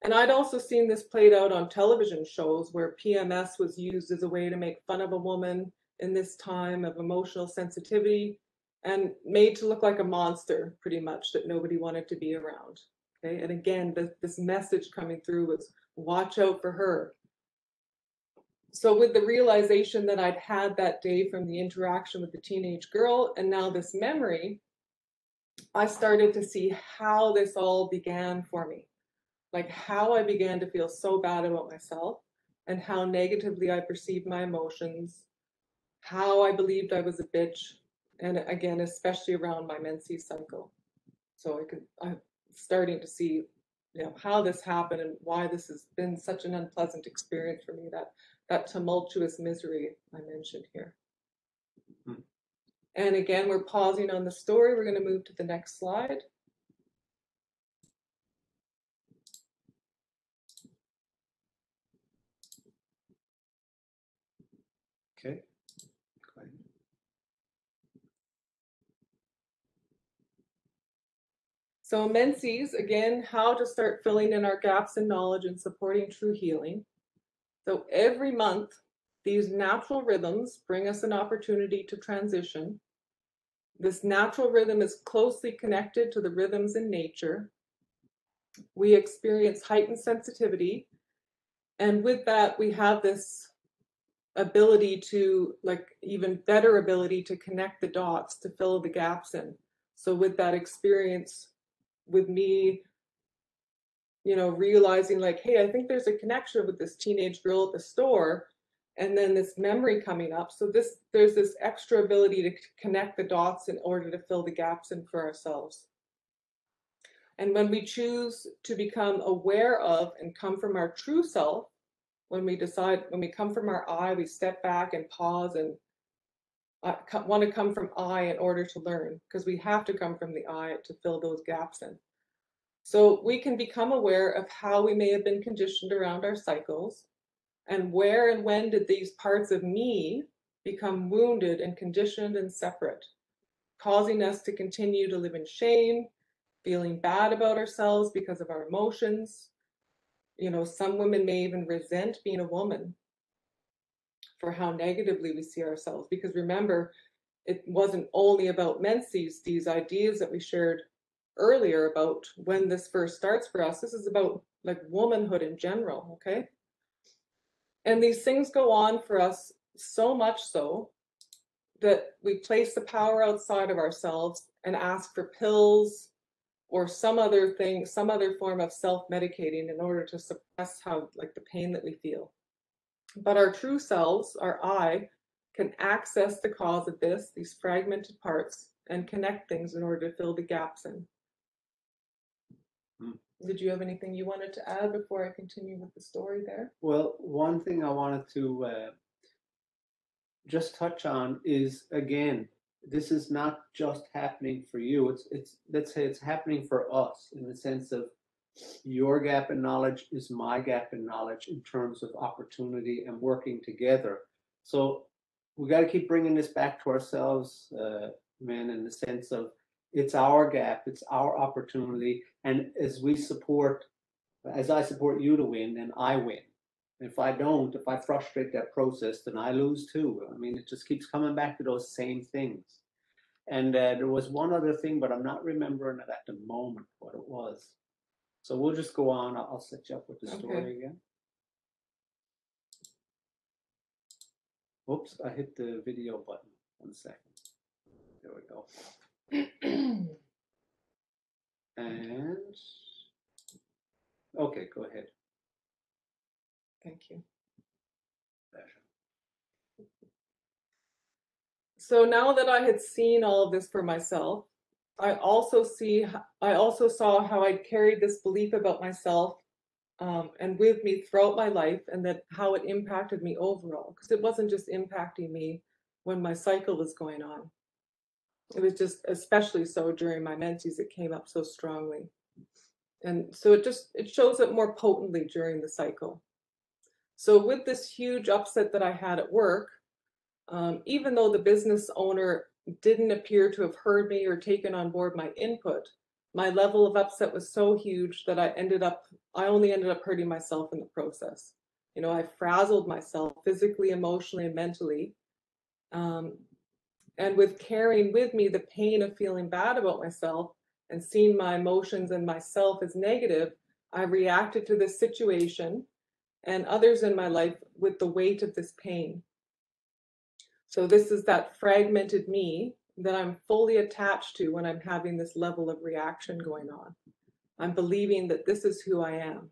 And I'd also seen this played out on television shows where PMS was used as a way to make fun of a woman in this time of emotional sensitivity and made to look like a monster, pretty much, that nobody wanted to be around. Okay, and again, this message coming through was watch out for her. So with the realization that I'd had that day from the interaction with the teenage girl and now this memory, I started to see how this all began for me. Like how I began to feel so bad about myself and how negatively I perceived my emotions, how I believed I was a bitch, and again, especially around my menses cycle. So I'm starting to see, how this happened and why this has been such an unpleasant experience for me, that tumultuous misery I mentioned here. Hmm. And again, we're pausing on the story. We're going to move to the next slide. Okay. Go ahead. So menses, again, how to start filling in our gaps in knowledge and supporting true healing. So every month, these natural rhythms bring us an opportunity to transition. This natural rhythm is closely connected to the rhythms in nature. We experience heightened sensitivity, and with that, we have this ability to, even better ability to connect the dots, to fill the gaps in. So with that experience, with me, realizing like, hey, I think there's a connection with this teenage girl at the store, and then this memory coming up. So there's this extra ability to connect the dots in order to fill the gaps in for ourselves. And when we choose to become aware of and come from our true self, when we come from our I, we step back and pause and want to come from I in order to learn, because we have to come from the I to fill those gaps in. So we can become aware of how we may have been conditioned around our cycles, and where and when did these parts of me become wounded and conditioned and separate, causing us to continue to live in shame, feeling bad about ourselves because of our emotions. Some women may even resent being a woman for how negatively we see ourselves, because remember, it wasn't only about menses, these ideas that we shared earlier about when this first starts for us. This is about like womanhood in general, okay? And these things go on for us so much so that we place the power outside of ourselves and ask for pills or some other thing, some other form of self-medicating in order to suppress the pain that we feel. But our true selves, our I, can access the cause of this, these fragmented parts, and connect things in order to fill the gaps in. Did you have anything you wanted to add before I continue with the story there? Well, one thing I wanted to just touch on is, again, this is not just happening for you. It's let's say it's happening for us, in the sense of your gap in knowledge is my gap in knowledge in terms of opportunity and working together. So we got to keep bringing this back to ourselves, men, in the sense of it's our gap, it's our opportunity, and as I support you to win, then I win. If I don't, if I frustrate that process, then I lose too. I mean, it just keeps coming back to those same things. And there was one other thing, but I'm not remembering it at the moment what it was. So we'll just go on. I'll set you up with the story again. Whoops, I hit the video button. 1 second. There we go. And okay, go ahead. Thank you. Pleasure. So now that I had seen all of this for myself, I also saw how I'd carried this belief about myself and with me throughout my life, and that how it impacted me overall. Because it wasn't just impacting me when my cycle was going on. It was just especially so during my menses, it came up so strongly. And so it shows up more potently during the cycle. So with this huge upset that I had at work, even though the business owner didn't appear to have heard me or taken on board my input, my level of upset was so huge that I only ended up hurting myself in the process. You know, I frazzled myself physically, emotionally, and mentally. And with carrying with me the pain of feeling bad about myself and seeing my emotions and myself as negative, I reacted to this situation and others in my life with the weight of this pain. So this is that fragmented me that I'm fully attached to when I'm having this level of reaction going on. I'm believing that this is who I am.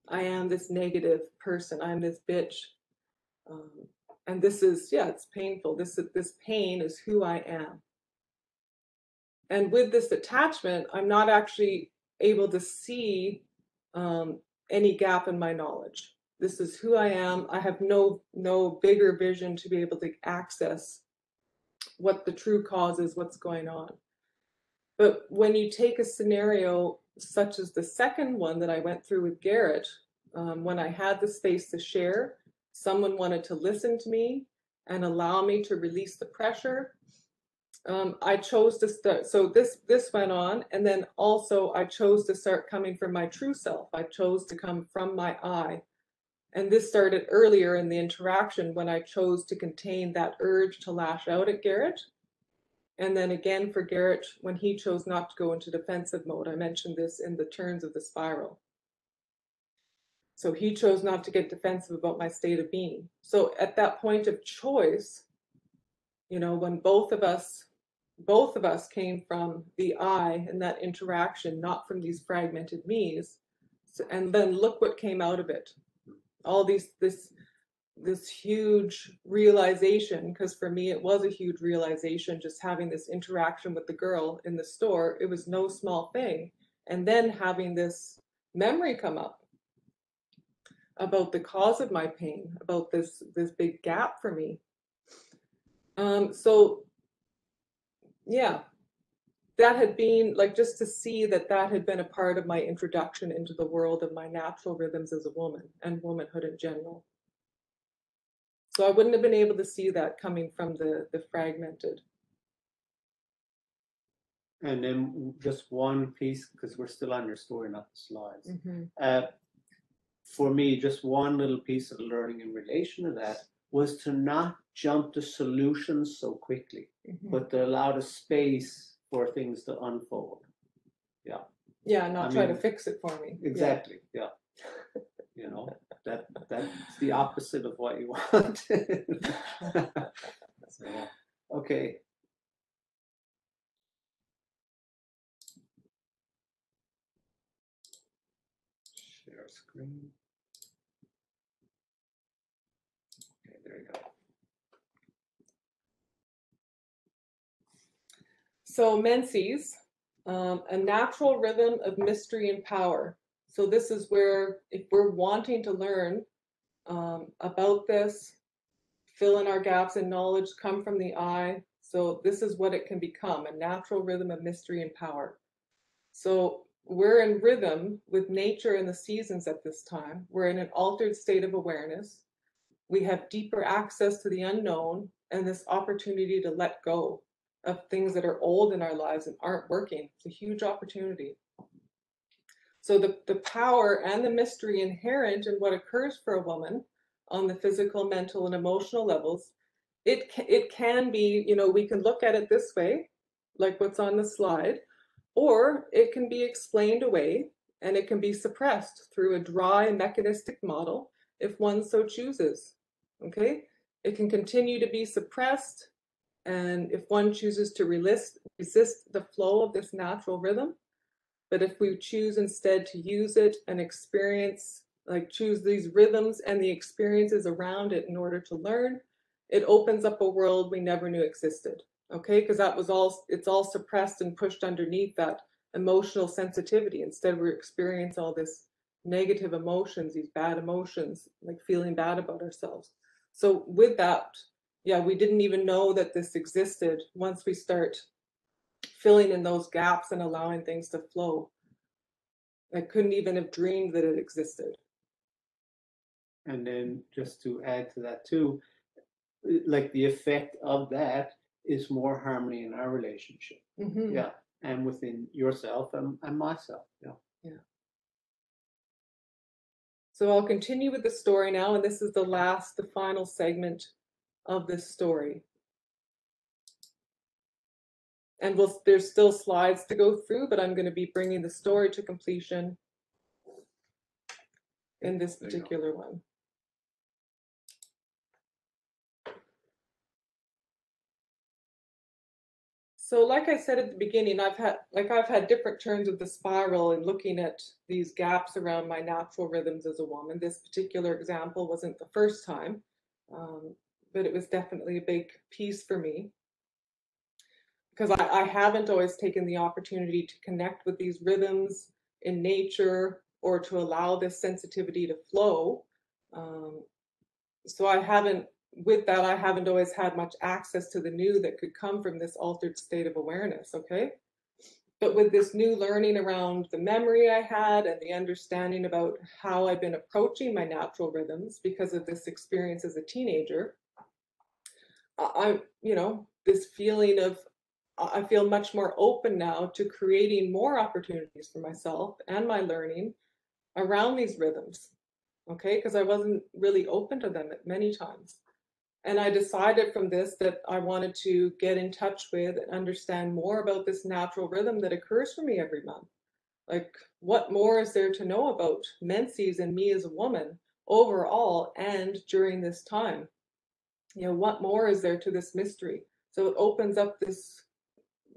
I am this negative person. I'm this bitch. And this is, yeah, it's painful. This pain is who I am. And with this attachment, I'm not actually able to see any gap in my knowledge. This is who I am. I have no bigger vision to be able to access what the true cause is, what's going on. But when you take a scenario such as the second one that I went through with Garrett, when I had the space to share, someone wanted to listen to me and allow me to release the pressure. I chose to start, so this went on, and then also I chose to start coming from my true self. I chose to come from my I. And this started earlier in the interaction when I chose to contain that urge to lash out at Garrett. And then again for Garrett, when he chose not to go into defensive mode. I mentioned this in the turns of the spiral. So he chose not to get defensive about my state of being. So at that point of choice, you know, when both of us came from the I in that interaction, not from these fragmented me's. And then look what came out of it. All this huge realization, because for me it was a huge realization just having this interaction with the girl in the store. It was no small thing. And then having this memory come up about the cause of my pain, about this big gap for me. So yeah, that had been like, just to see that had been a part of my introduction into the world of my natural rhythms as a woman and womanhood in general. So I wouldn't have been able to see that coming from the fragmented. And then just one piece, because we're still on your story, not the slides. Mm-hmm. For me, just one little piece of learning in relation to that was to not jump to solutions so quickly, Mm-hmm. but to allow the space for things to unfold. Yeah. Yeah, not try to fix it for me. Exactly. Yeah. You know, that's the opposite of what you want. So, okay. Share screen. So menses, a natural rhythm of mystery and power. So this is where, if we're wanting to learn about this, fill in our gaps in knowledge, come from the eye. So this is what it can become, a natural rhythm of mystery and power. So we're in rhythm with nature and the seasons at this time. We're in an altered state of awareness. We have deeper access to the unknown and this opportunity to let go of things that are old in our lives and aren't working. It's a huge opportunity. So the power and the mystery inherent in what occurs for a woman on the physical, mental, and emotional levels, it can be, we can look at it this way, like what's on the slide, or it can be explained away and it can be suppressed through a dry mechanistic model if one so chooses. Okay? It can continue to be suppressed, and if one chooses to resist the flow of this natural rhythm. But if we choose instead to use it and experience, like choose these rhythms and the experiences around it in order to learn, it opens up a world we never knew existed. Okay, because it's all suppressed and pushed underneath that emotional sensitivity. Instead, we experience all this negative emotions, these bad emotions, like feeling bad about ourselves. So with that, yeah, we didn't even know that this existed once we start filling in those gaps and allowing things to flow. I couldn't even have dreamed that it existed. And then just to add to that too, like the effect of that is more harmony in our relationship. Mm-hmm. Yeah. And within yourself and myself. Yeah. Yeah. So I'll continue with the story now, and this is the final segment of this story. And there's still slides to go through, but I'm going to be bringing the story to completion in this particular one. So like I said at the beginning, I've had different turns of the spiral in looking at these gaps around my natural rhythms as a woman. This particular example wasn't the first time, but it was definitely a big piece for me, because I haven't always taken the opportunity to connect with these rhythms in nature or to allow this sensitivity to flow. So I haven't always had much access to the new that could come from this altered state of awareness, okay? But with this new learning around the memory I had and the understanding about how I've been approaching my natural rhythms because of this experience as a teenager, this feeling of, I feel much more open now to creating more opportunities for myself and my learning around these rhythms, okay? Because I wasn't really open to them at many times. And I decided from this that I wanted to get in touch with and understand more about this natural rhythm that occurs for me every month. Like, what more is there to know about menses and me as a woman overall and during this time? What more is there to this mystery? So it opens up this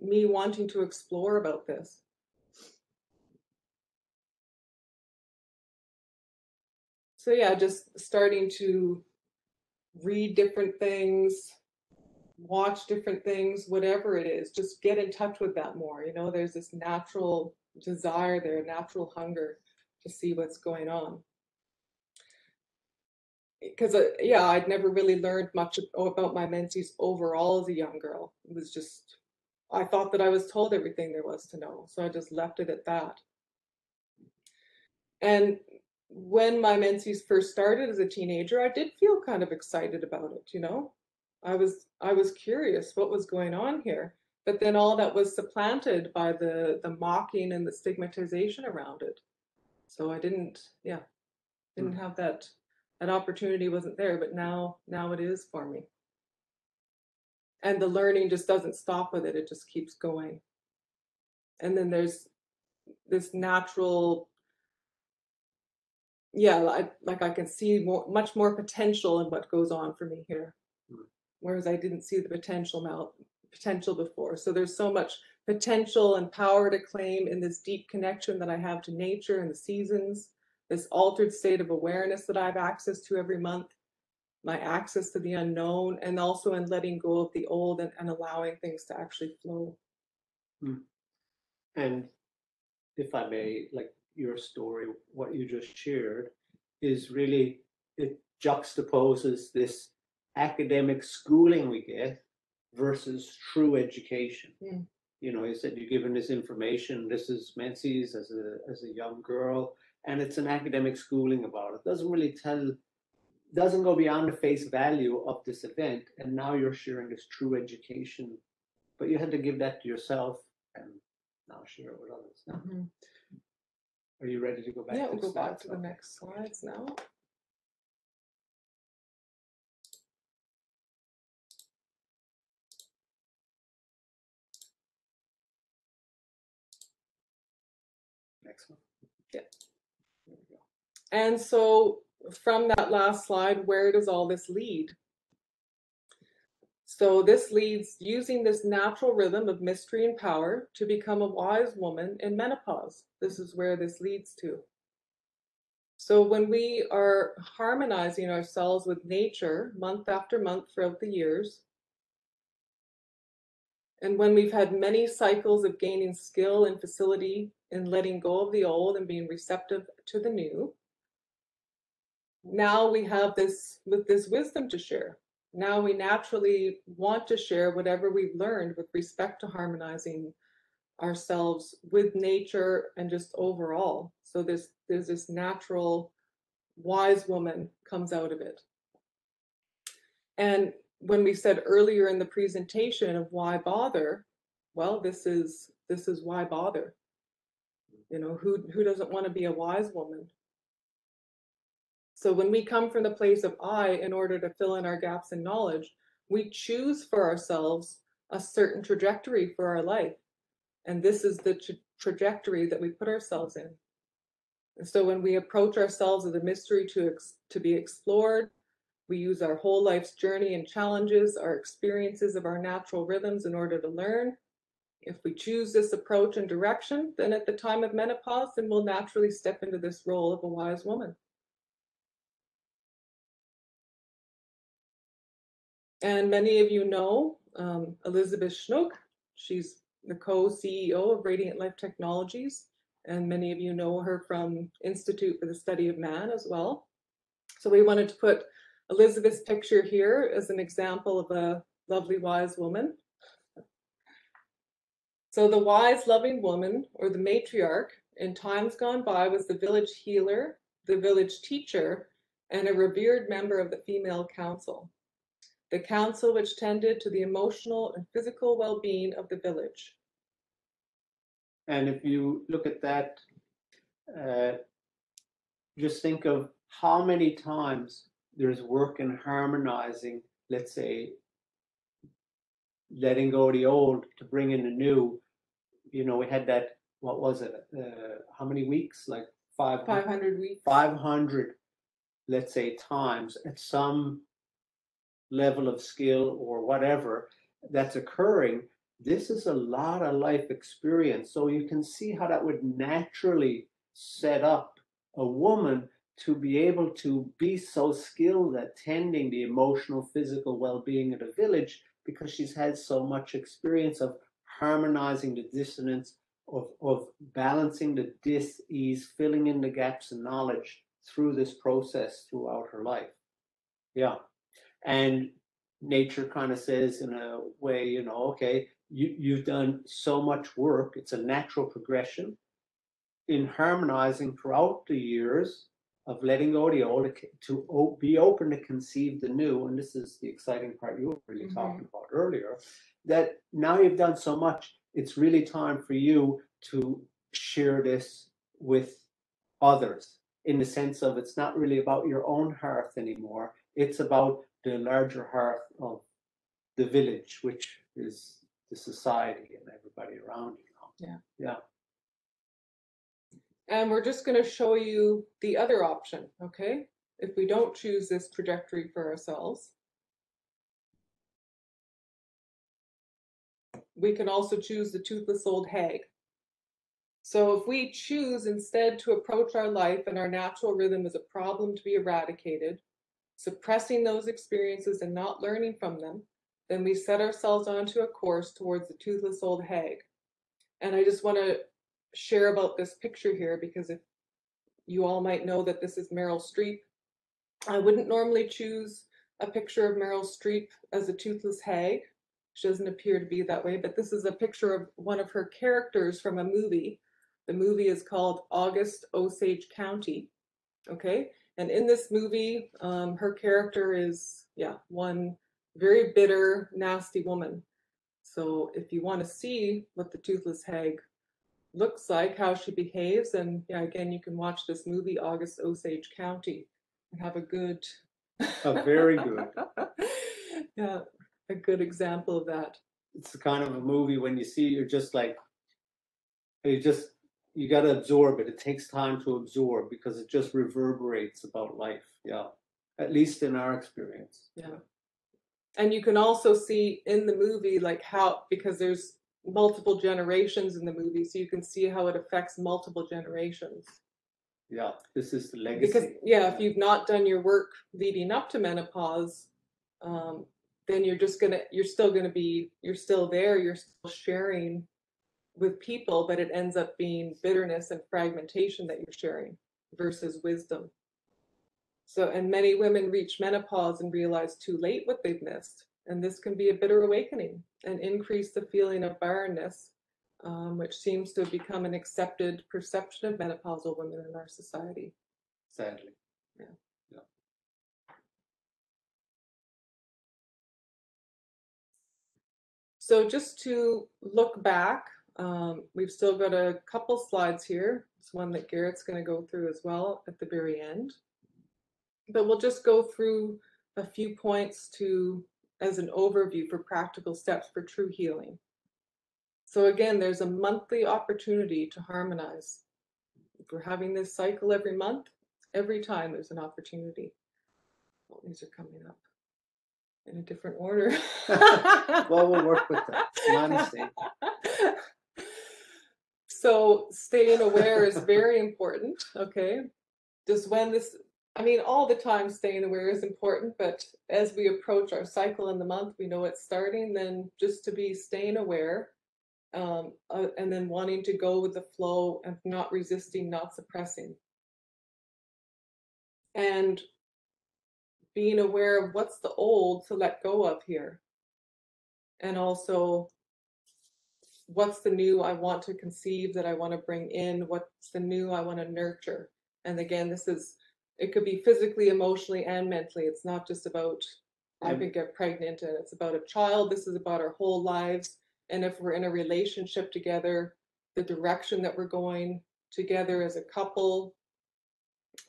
me wanting to explore about this. So yeah, just starting to read different things, watch different things, whatever it is, just get in touch with that more. There's this natural desire there, natural hunger to see what's going on. Because I'd never really learned much about my menses overall as a young girl. It was just, I thought that I was told everything there was to know, so I just left it at that. And when my menses first started as a teenager, I did feel kind of excited about it, I was curious what was going on here. But then all that was supplanted by the mocking and the stigmatization around it. So I didn't have that opportunity, wasn't there, but now it is for me. And the learning just doesn't stop with it, it just keeps going. And then there's this natural, I can see much more potential in what goes on for me here, whereas I didn't see the potential before. So there's so much potential and power to claim in this deep connection that I have to nature and the seasons, this altered state of awareness that I have access to every month, my access to the unknown, and also in letting go of the old and allowing things to actually flow. And if I may, like your story, what you just shared is really, it juxtaposes this academic schooling we get versus true education. Mm. You know, you said you're given this information, this is menses as a young girl, and it's an academic schooling about it. Doesn't really doesn't go beyond the face value of this event, and now you're sharing this true education, but you had to give that to yourself and now share it with others. Now, Mhm. are you ready to go back? Yeah, to we'll the go back slides? to the Okay. next slides now. Next one. Yeah. There we go. And so from that last slide, where does all this lead? So this leads using this natural rhythm of mystery and power to become a wise woman in menopause. This is where this leads to. So when we are harmonizing ourselves with nature month after month throughout the years, and when we've had many cycles of gaining skill and facility in letting go of the old and being receptive to the new, now we have this wisdom to share. Now we naturally want to share whatever we've learned with respect to harmonizing ourselves with nature and just overall. So there's this natural wise woman comes out of it. And when we said earlier in the presentation of why bother, well, this is why bother. You know, who doesn't want to be a wise woman? So when we come from the place of I in order to fill in our gaps in knowledge, we choose for ourselves a certain trajectory for our life. And this is the trajectory that we put ourselves in. And so when we approach ourselves as a mystery to be explored, we use our whole life's journey and challenges, our experiences of our natural rhythms in order to learn. If we choose this approach and direction, then at the time of menopause, then we'll naturally step into this role of a wise woman. And many of you know Elizabeth Schnook. She's the co-CEO of Radiant Life Technologies, and many of you know her from Institute for the Study of Man as well. So we wanted to put Elizabeth's picture here as an example of a lovely, wise woman. So the wise, loving woman, or the matriarch, in times gone by was the village healer, the village teacher, and a revered member of the female council. The council which tended to the emotional and physical well-being of the village. And if you look at that, just think of how many times there's work in harmonizing, let's say, letting go of the old to bring in the new. You know, we had that, what was it? How many weeks? Like 500 weeks. 500, let's say, times at some level of skill or whatever that's occurring. This is a lot of life experience. So you can see how that would naturally set up a woman to be able to be so skilled at tending the emotional, physical well-being of the village because she's had so much experience of harmonizing the dissonance, of balancing the dis-ease, filling in the gaps in knowledge through this process throughout her life. Yeah. And nature kind of says in a way, you know, okay, you've done so much work. It's a natural progression in harmonizing throughout the years of letting go of the old to be open to conceive the new. And this is the exciting part you were really talking about earlier, that now you've done so much, it's really time for you to share this with others, in the sense of it's not really about your own hearth anymore. It's about the larger hearth of the village, which is the society and everybody around you. Yeah. Yeah. And we're just going to show you the other option, okay? If we don't choose this trajectory for ourselves, we can also choose the toothless old hag. So if we choose instead to approach our life and our natural rhythm as a problem to be eradicated, suppressing those experiences and not learning from them, then we set ourselves onto a course towards the toothless old hag. And I just want to share about this picture here, because if you all might know that this is Meryl Streep. I wouldn't normally choose a picture of Meryl Streep as a toothless hag. She doesn't appear to be that way, but this is a picture of one of her characters from a movie. The movie is called August Osage County. Okay, and in this movie, her character is, one very bitter, nasty woman. So if you want to see what the toothless hag looks like, how she behaves, and again, you can watch this movie, August Osage County, and have a good, very good. yeah, a good example of that. It's the kind of a movie when you see, you're just like, you got to absorb it. It takes time to absorb because it just reverberates about life. Yeah, at least in our experience. Yeah. And you can also see in the movie, like how, because there's multiple generations in the movie, so you can see how it affects multiple generations. Yeah, this is the legacy. Because if you've not done your work leading up to menopause, then you're still there, you're still sharing with people, but it ends up being bitterness and fragmentation that you're sharing versus wisdom. So, and many women reach menopause and realize too late what they've missed. And this can be a bitter awakening and increase the feeling of barrenness, which seems to have become an accepted perception of menopausal women in our society. Sadly. Yeah. So just to look back, we've still got a couple slides here. It's one that Garrett's going to go through as well at the very end. But we'll just go through a few points as an overview for practical steps for true healing. So again, there's a monthly opportunity to harmonize. If we're having this cycle every month, every time there's an opportunity. Well, these are coming up in a different order. Well, we'll work with that. It's my mistake. So staying aware is very important, okay? Just when this, all the time staying aware is important, but as we approach our cycle in the month, we know it's starting, then just to be staying aware, and then wanting to go with the flow and not resisting, not suppressing. And being aware of what's the old to let go of here. And also, what's the new I want to conceive, that I want to bring in? What's the new I want to nurture? And again, it could be physically, emotionally, and mentally. It's not just about I could get pregnant, and it's about a child. This is about our whole lives. And if we're in a relationship together, the direction that we're going together as a couple,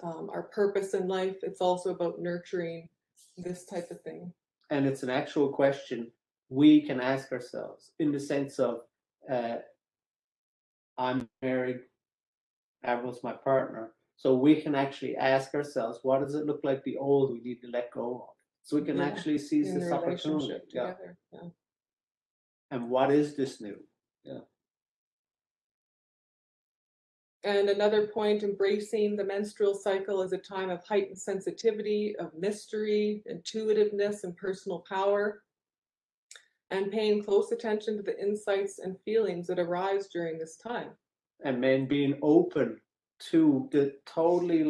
our purpose in life, it's also about nurturing this type of thing. And it's an actual question we can ask ourselves in the sense of, I'm married, Avril's my partner, so we can actually ask ourselves, what does it look like the old we need to let go of? So we can actually seize this opportunity. Together. Yeah. And what is this new? Yeah. And another point, embracing the menstrual cycle as a time of heightened sensitivity, of mystery, intuitiveness, and personal power, and paying close attention to the insights and feelings that arise during this time. And then being open to the totally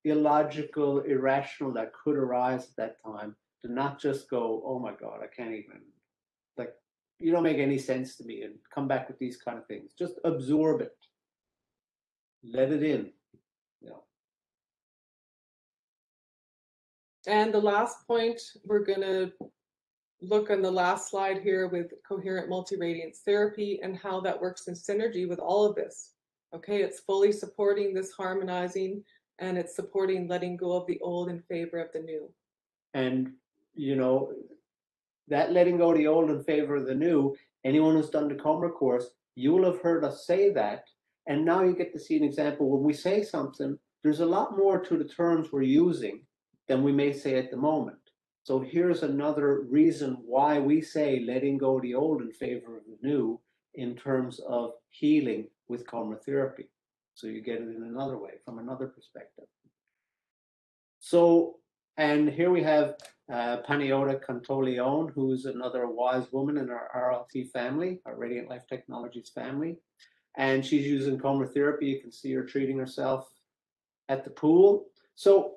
illogical, irrational that could arise at that time, to not just go, oh my God, I can't even, you don't make any sense to me, and come back with these kind of things. Just absorb it. Let it in. And the last point, we're going to look on the last slide here with coherent multi-radiance therapy and how that works in synergy with all of this. Okay, it's fully supporting this harmonizing, and it's supporting letting go of the old in favor of the new. And, that letting go of the old in favor of the new, anyone who's done the Comer course, you will have heard us say that. And now you get to see an example. When we say something, there's a lot more to the terms we're using than we may say at the moment. So here's another reason why we say letting go of the old in favor of the new in terms of healing with Comer therapy. So you get it in another way, from another perspective. So, and here we have Paniota Contoleone, who's another wise woman in our RLT family, our Radiant Life Technologies family. And she's using chromotherapy. You can see her treating herself at the pool. So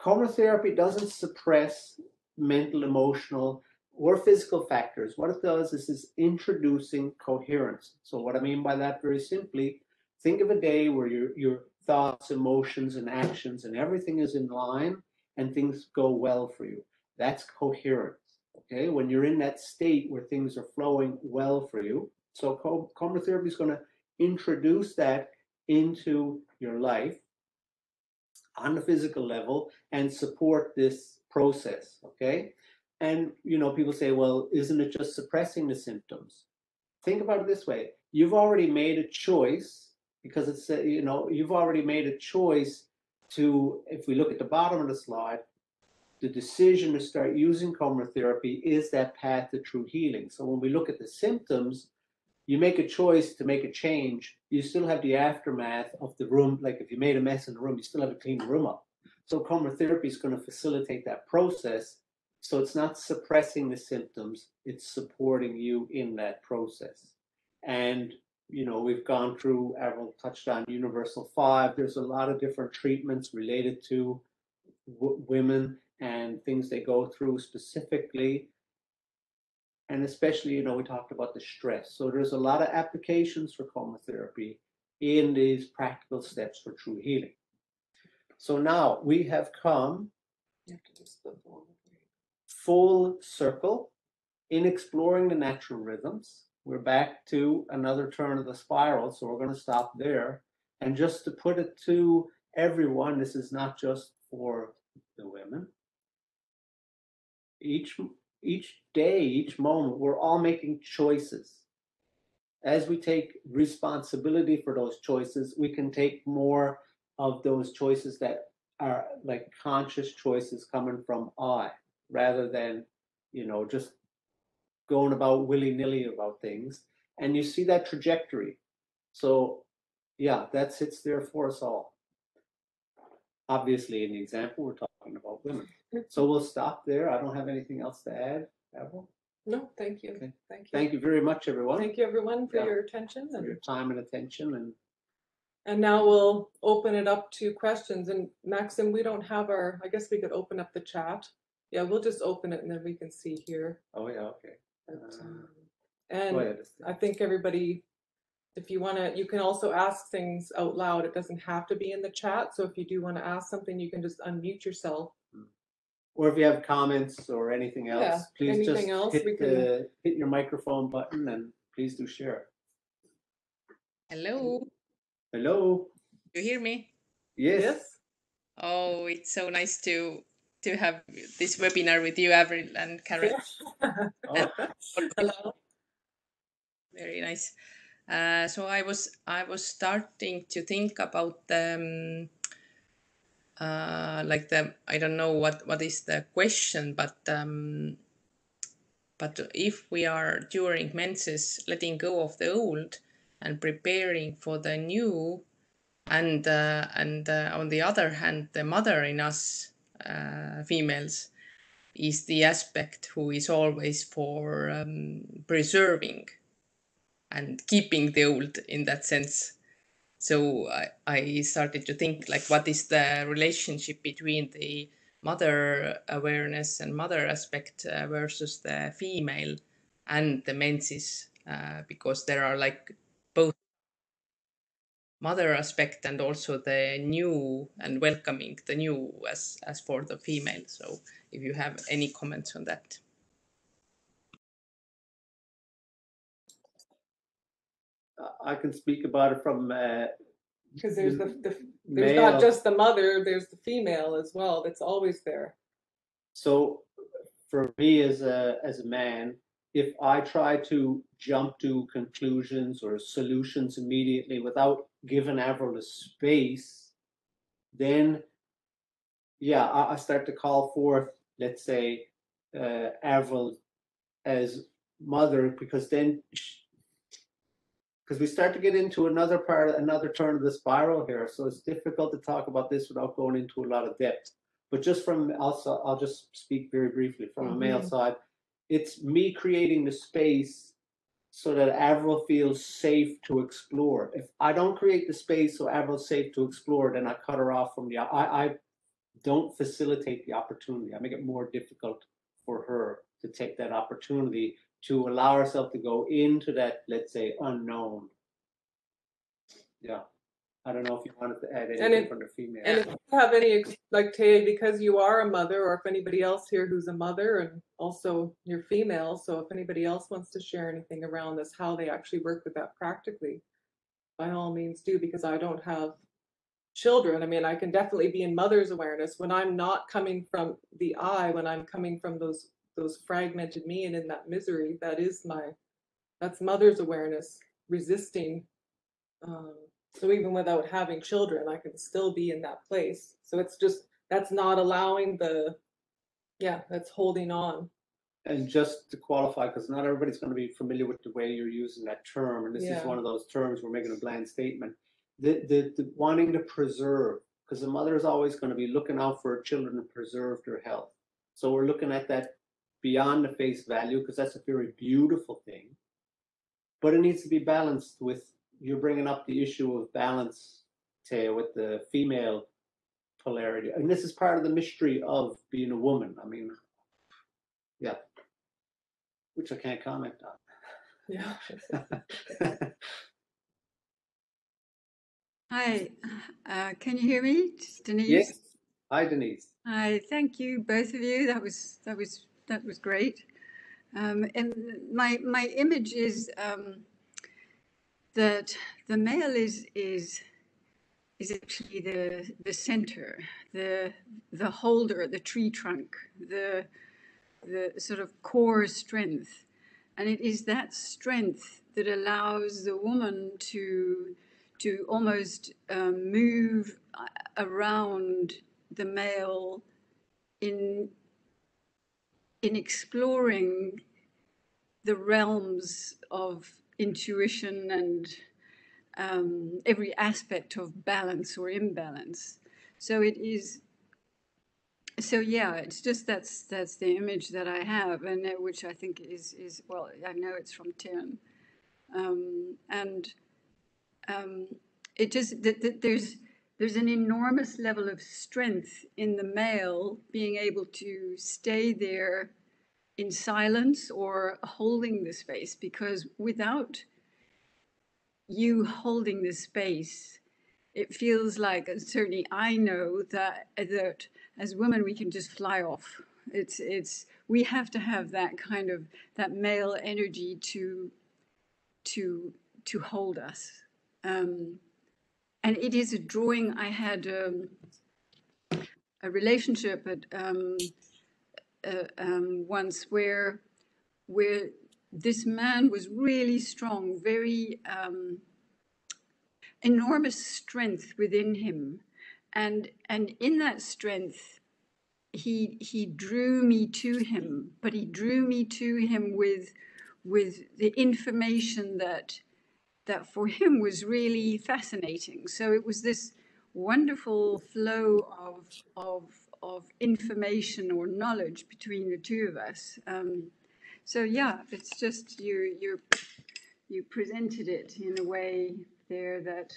chromotherapy doesn't suppress mental, emotional, or physical factors. What it does is it's introducing coherence. So what I mean by that, very simply, think of a day where your thoughts, emotions, and actions and everything is in line and things go well for you. That's coherence. Okay, when you're in that state where things are flowing well for you. So chromotherapy is going to introduce that into your life on the physical level and support this process, okay? And, people say, well, isn't it just suppressing the symptoms? Think about it this way. You've already made a choice because it's, you've already made a choice to, if we look at the bottom of the slide, the decision to start using chromotherapy is that path to true healing. So when we look at the symptoms, you make a choice to make a change, you still have the aftermath of the room. Like if you made a mess in the room, you still have to clean the room up. So chromotherapy is going to facilitate that process. So it's not suppressing the symptoms, it's supporting you in that process. And, we've gone through, Avril touched on Universal 5. There's a lot of different treatments related to women and things they go through specifically. And especially, we talked about the stress. So there's a lot of applications for chromotherapy in these practical steps for true healing. So now we have come full circle in exploring the natural rhythms. We're back to another turn of the spiral. So we're going to stop there. And just to put it to everyone, this is not just for the women. Each day, each moment, we're all making choices. As we take responsibility for those choices, we can take more of those choices that are like conscious choices coming from I, rather than, just going about willy-nilly about things. And you see that trajectory. So yeah, that sits there for us all. Obviously, in the example, we're talking about women. So we'll stop there. I don't have anything else to add, Avril. No, thank you. Okay. Thank you. Thank you very much, everyone. Thank you, everyone, for Yeah. your attention. For your time and attention. And now we'll open it up to questions. And Maxim, we don't have I guess we could open up the chat. Yeah, we'll just open it and then we can see here. Oh, yeah, okay. And I think everybody, if you want to, you can also ask things out loud. It doesn't have to be in the chat. So if you do want to ask something, you can just unmute yourself. Or if you have comments or anything else, please anything just else, hit your microphone button and please do share. Hello. Hello. You hear me? Yes. Oh, it's so nice to have this webinar with you, Avril and Karen. Oh. Hello. Very nice. So I was starting to think about I don't know what is the question, but if we are during menses letting go of the old and preparing for the new, and on the other hand, the mother in us females is the aspect who is always for preserving and keeping the old in that sense. So I started to think, like, what is the relationship between the mother awareness and mother aspect versus the female and the menses, because there are like both mother aspect and also the new and welcoming the new as for the female. So if you have any comments on that. I can speak about it from because there's there's not just the mother, there's the female as well that's always there. So for me as a man, if I try to jump to conclusions or solutions immediately without giving Avril a space, then yeah, I start to call forth, let's say, Avril as mother, because we start to get into another turn of the spiral here. So it's difficult to talk about this without going into a lot of depth. But just from also, I'll just speak very briefly from a male Mhm. side. It's me creating the space so that Avril feels safe to explore. If I don't create the space so Avril's safe to explore, then I cut her off from I don't facilitate the opportunity. I make it more difficult for her to take that opportunity to allow herself to go into that, let's say, unknown. Yeah. I don't know if you wanted to add And anything if- from the female. And if you have any, like Tay, because you are a mother, or if anybody else here who's a mother and also you're female, so if anybody else wants to share anything around this, how they actually work with that practically, by all means do, because I don't have children. I mean, I can definitely be in mother's awareness when I'm not coming from the I, when I'm coming from those fragmented me and in that misery. That's mother's awareness resisting. So even without having children, I can still be in that place. So it's just, that's not allowing that's holding on. And just to qualify, because not everybody's going to be familiar with the way you're using that term, and this is Yeah. one of those terms we're making a bland statement. The wanting to preserve, because the mother is always going to be looking out for her children to preserve their health. So we're looking at that beyond the face value, because that's a very beautiful thing. But it needs to be balanced with, you're bringing up the issue of balance, Taya, with the female polarity. And this is part of the mystery of being a woman. I mean, yeah, which I can't comment on. Yeah. Hi, can you hear me? It's Denise. Yes. Hi, Denise. Hi, thank you, both of you. That was great. And my image is that the male is actually the center, the holder, the tree trunk, the sort of core strength, and it is that strength that allows the woman to almost move around the male in exploring the realms of intuition and every aspect of balance or imbalance. So it is. So yeah, it's just that's the image that I have, and which I think is well, I know it's from Tim, and it just there's an enormous level of strength in the male being able to stay there in silence or holding the space, because without you holding the space, it feels like, and certainly I know that as women we can just fly off. It's we have to have that kind of that male energy to hold us. And it is a drawing. I had a relationship at once where this man was really strong, very enormous strength within him, and in that strength he drew me to him, but he drew me to him with the information that for him was really fascinating. So it was this wonderful flow of information or knowledge between the two of us. So yeah, it's just you presented it in a way there that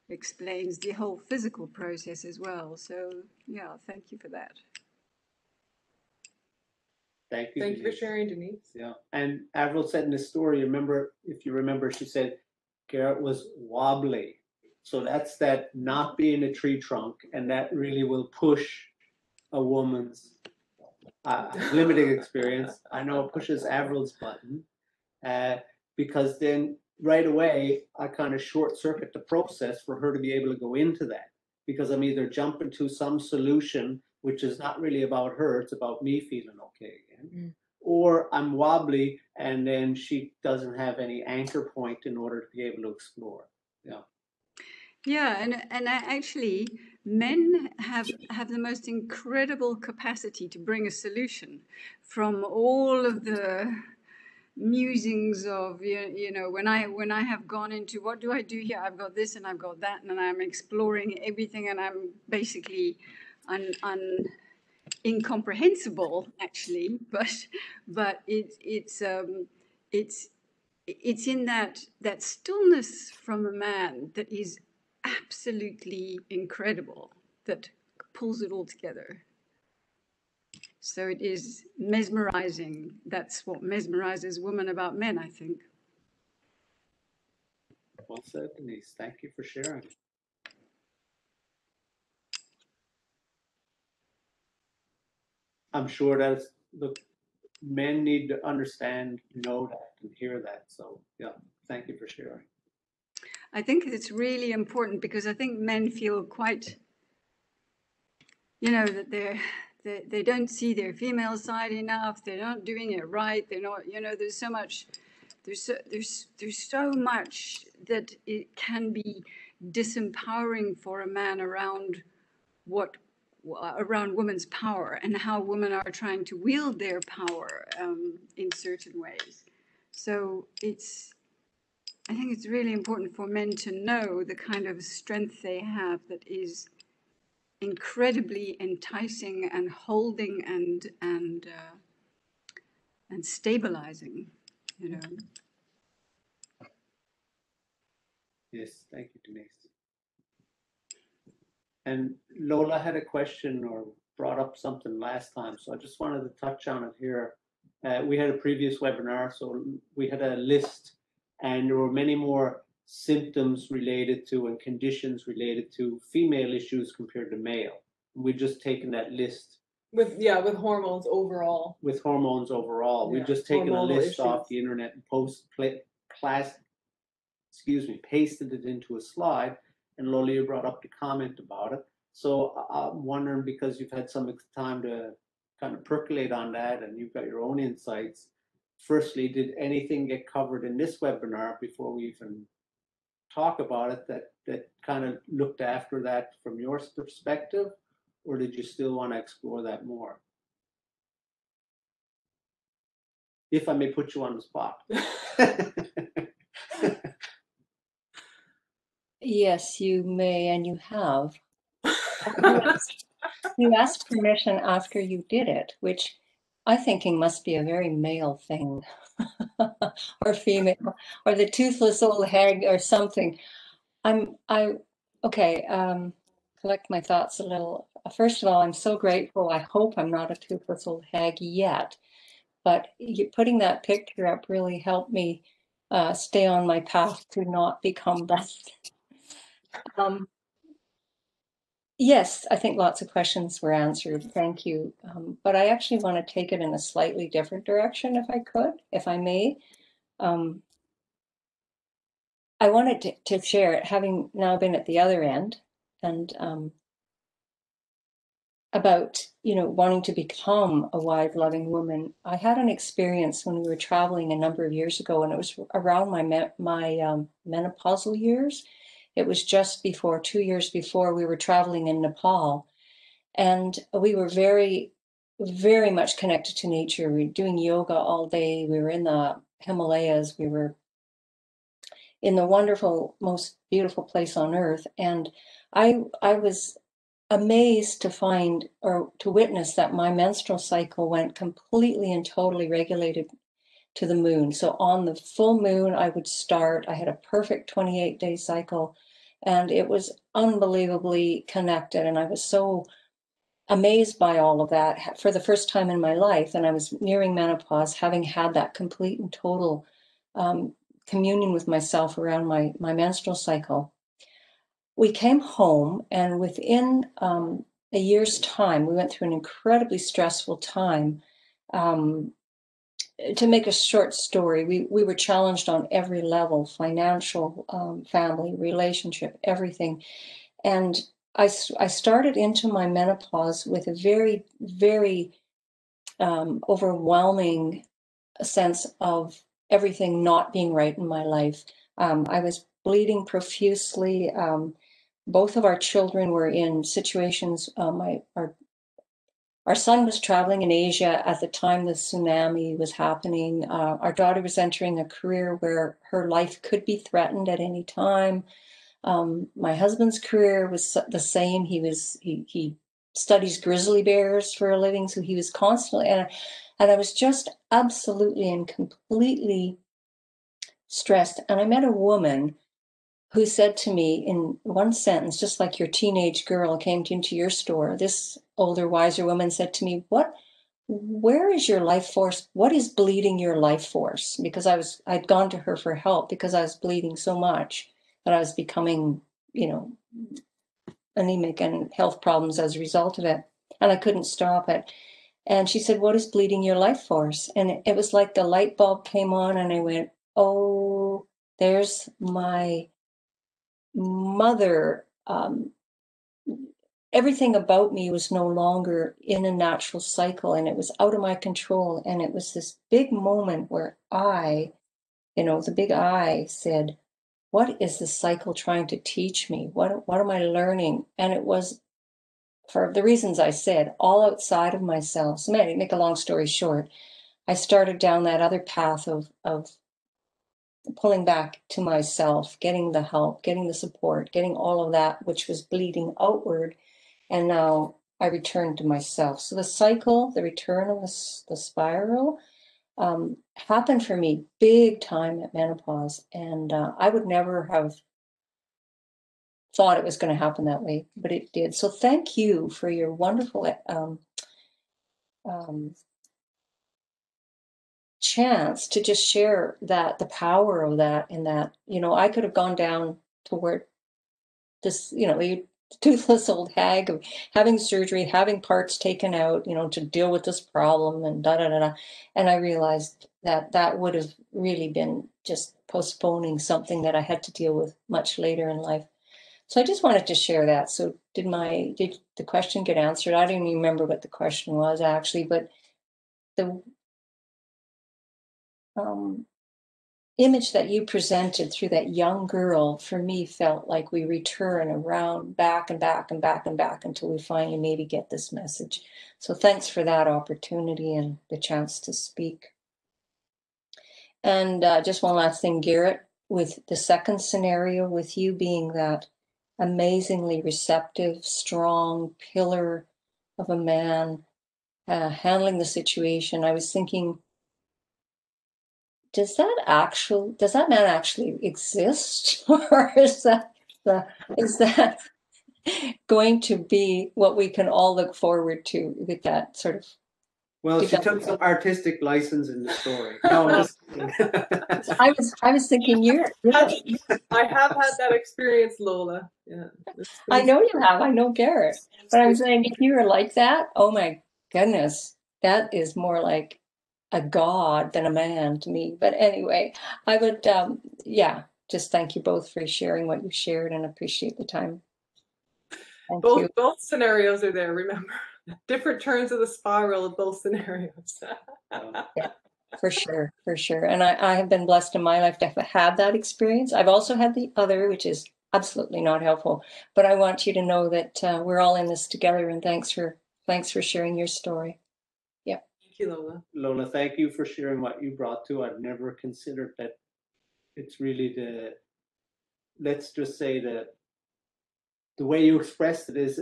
explains the whole physical process as well. So yeah, thank you for that. Thank you. Thank you for Denise. sharing, Denise. Yeah. And Avril said in the story, if you remember, she said Garrett was wobbly. So that's that not being a tree trunk, and that really will push a woman's limited experience. I know it pushes Avril's button, because then right away I kind of short circuit the process for her to be able to go into that, because I'm either jumping to some solution which is not really about her, it's about me feeling okay again, or I'm wobbly and then she doesn't have any anchor point in order to be able to explore. Yeah. Yeah, and actually, men have the most incredible capacity to bring a solution from all of the musings of when I have gone into what do I do here, I've got this and I've got that, and I'm exploring everything, and I'm basically incomprehensible actually, but it's in that stillness from a man that is absolutely incredible, that pulls it all together. So it is mesmerizing. That's what mesmerizes women about men, I think. Well said, Denise. Thank you for sharing. I'm sure that the men need to understand, know that, and hear that. So, yeah, thank you for sharing. I think it's really important because I think men feel quite, that they don't see their female side enough. They're not doing it right. They're not, there's so much, there's so much that it can be disempowering for a man around women's power and how women are trying to wield their power in certain ways. So I think it's really important for men to know the kind of strength they have that is incredibly enticing and holding and stabilizing, Yes, thank you, Denise. And Lola had a question or brought up something last time, so I just wanted to touch on it here. We had a previous webinar, so we had a list, and there were many more symptoms related to and conditions related to female issues compared to male. We've just taken that list. With hormones overall. With hormones overall. Yeah, We've just taken a list issues off the internet and pasted it into a slide, and Lola brought up the comment about it. So I'm wondering, because you've had some time to kind of percolate on that and you've got your own insights, firstly, did anything get covered in this webinar before we even talk about it that kind of looked after that from your perspective, or did you still want to explore that more? If I may put you on the spot. Yes, you may, and you have. You asked permission after you did it, which I thinking must be a very male thing, or female, or the toothless old hag or something. Collect my thoughts a little. First of all, I'm so grateful. I hope I'm not a toothless old hag yet, but putting that picture up really helped me stay on my path to not become that. Yes, I think lots of questions were answered. Thank you. But I actually want to take it in a slightly different direction, if I may. I wanted to share it, having now been at the other end, and about wanting to become a wide, loving woman. I had an experience when we were traveling a number of years ago, and it was around my menopausal years. It was just before, 2 years before, we were traveling in Nepal, and we were very, very much connected to nature. We were doing yoga all day. We were in the Himalayas. We were in the wonderful, most beautiful place on earth. And I was amazed to find or to witness that my menstrual cycle went completely and totally regulated to the moon. So on the full moon, I had a perfect 28-day cycle, and it was unbelievably connected. And I was so amazed by all of that for the first time in my life. And I was nearing menopause, having had that complete and total communion with myself around my menstrual cycle. We came home, and within a year's time, we went through an incredibly stressful time. To make a short story, we were challenged on every level: financial, family, relationship, everything. And I started into my menopause with a very, very overwhelming sense of everything not being right in my life. I was bleeding profusely. Both of our children were in situations. Our son was traveling in Asia at the time the tsunami was happening. Our daughter was entering a career where her life could be threatened at any time. My husband's career was the same. He studies grizzly bears for a living, so he was constantly, and I was just absolutely and completely stressed. And I met a woman who said to me in one sentence, just like your teenage girl came into your store, this older, wiser woman said to me, where is your life force? What is bleeding your life force? Because I'd gone to her for help because I was bleeding so much that I was becoming, anemic and health problems as a result of it. And I couldn't stop it. And she said, what is bleeding your life force? And it was like the light bulb came on and I went, oh, there's my mother. Everything about me was no longer in a natural cycle and it was out of my control. And it was this big moment where the big I said, what is the cycle trying to teach me? What am I learning? And it was, for the reasons I said, all outside of myself. So make a long story short, I started down that other path of pulling back to myself, getting the help, getting the support, getting all of that, which was bleeding outward. And now I returned to myself. So the cycle, the return of the spiral, happened for me big time at menopause. And I would never have thought it was going to happen that way, but it did. So thank you for your wonderful chance to just share that, the power of that, and that, I could have gone down toward this, the toothless old hag of having surgery, having parts taken out, to deal with this problem and da da da da. And I realized that would have really been just postponing something that I had to deal with much later in life. So I just wanted to share that. So did the question get answered? I don't even remember what the question was actually, but the image that you presented through that young girl, for me, felt like we return around back and back and back and back until we finally maybe get this message. So thanks for that opportunity and the chance to speak. And just one last thing, Garrett, with the second scenario, with you being that amazingly receptive, strong pillar of a man, handling the situation, I was thinking, does that man actually exist? Or is that going to be what we can all look forward to with that sort of? Well, she took some artistic license in the story. No, I'm just kidding. I was thinking I have had that experience, Lola. Yeah. I know you have. I know Garrett. But I'm saying, if you were like that, oh my goodness, that is more like a god than a man to me. But anyway, I would, just thank you both for sharing what you shared and appreciate the time. Thank you. Both scenarios are there, remember. Different turns of the spiral of both scenarios. Yeah, for sure. And I have been blessed in my life to have had that experience. I've also had the other, which is absolutely not helpful. But I want you to know that we're all in this together, and thanks for sharing your story. Yeah. Thank you, Lola. Lola, thank you for sharing what you brought to. I've never considered that it's really let's just say the way you expressed it is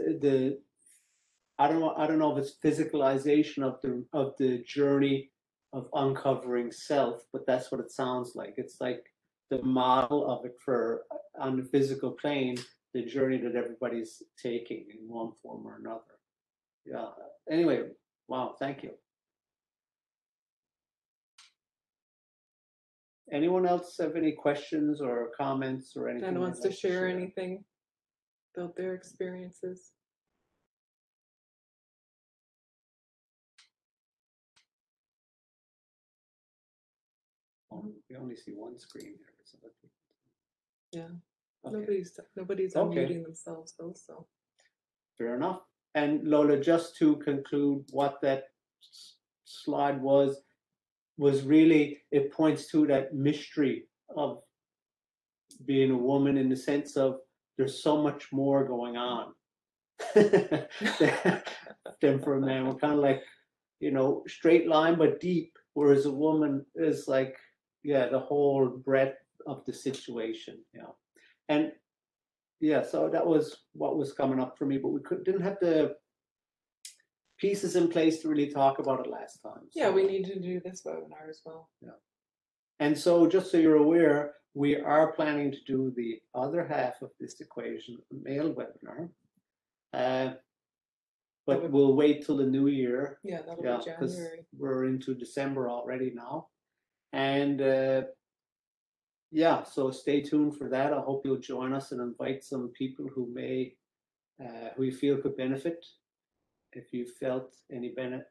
I don't know if it's physicalization of the journey of uncovering self, but that's what it sounds like. It's like the model of it for on the physical plane, the journey that everybody's taking in one form or another. Yeah. Anyway, wow, thank you. Anyone else have any questions or comments or anything? Anyone wants to share anything about their experiences? We only see one screen here. So yeah. Okay. Nobody's unmuting themselves though, so. Fair enough. And Lola, just to conclude, what that slide was really, it points to that mystery of being a woman, in the sense of there's so much more going on than for a man. We're kind of like, straight line but deep, whereas a woman is like, the whole breadth of the situation. And so that was what was coming up for me, but we didn't have the pieces in place to really talk about it last time. Yeah, So- we need to do this webinar as well. And so just so you're aware, we are planning to do the other half of this equation, a male webinar. But we'll wait till the new year. Yeah, that'll Yeah, be because January. we're into December already now. And yeah, so stay tuned for that. I hope you'll join us and invite some people who may, who you feel could benefit. If you felt any benefit,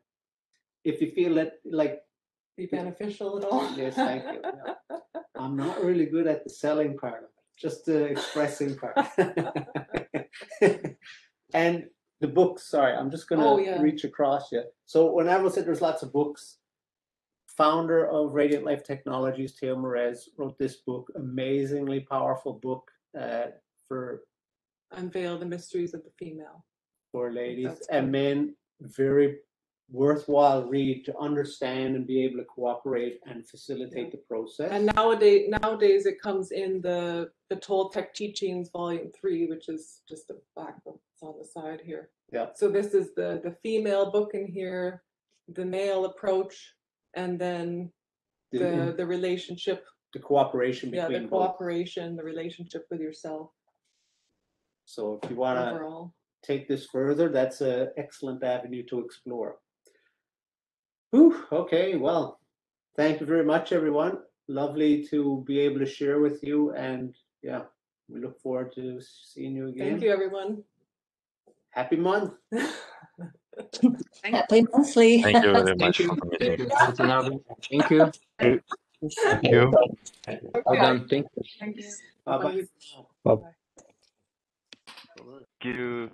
if you feel that like, Be beneficial at all. yes, thank you. Yeah. I'm not really good at the selling part of it, just the expressing part. And the books, sorry, I'm just gonna reach across you. So when Avril said there's lots of books, founder of Radiant Life Technologies, Theo Morez, wrote this book, amazingly powerful book for Unveil the mysteries of the female. For ladies That's and good. men, very worthwhile read to understand and be able to cooperate and facilitate the process. And nowadays it comes in the Toltec Teachings Volume 3, which is just the back book. It's on the side here. Yeah. So this is the female book in here, the male approach, and then the relationship. The cooperation Yeah, between the both. cooperation, the relationship with yourself So if you want to overall. take this further, that's an excellent avenue to explore. Whew, okay, well, thank you very much, everyone. Lovely to be able to share with you, and yeah, we look forward to seeing you again. Thank you, everyone. Happy month. Happy monthly. Thank you very much Thank you. for the meeting. Thank you. Thank you. Well done. Thank you. Thanks. Bye-bye. Bye. Thank you.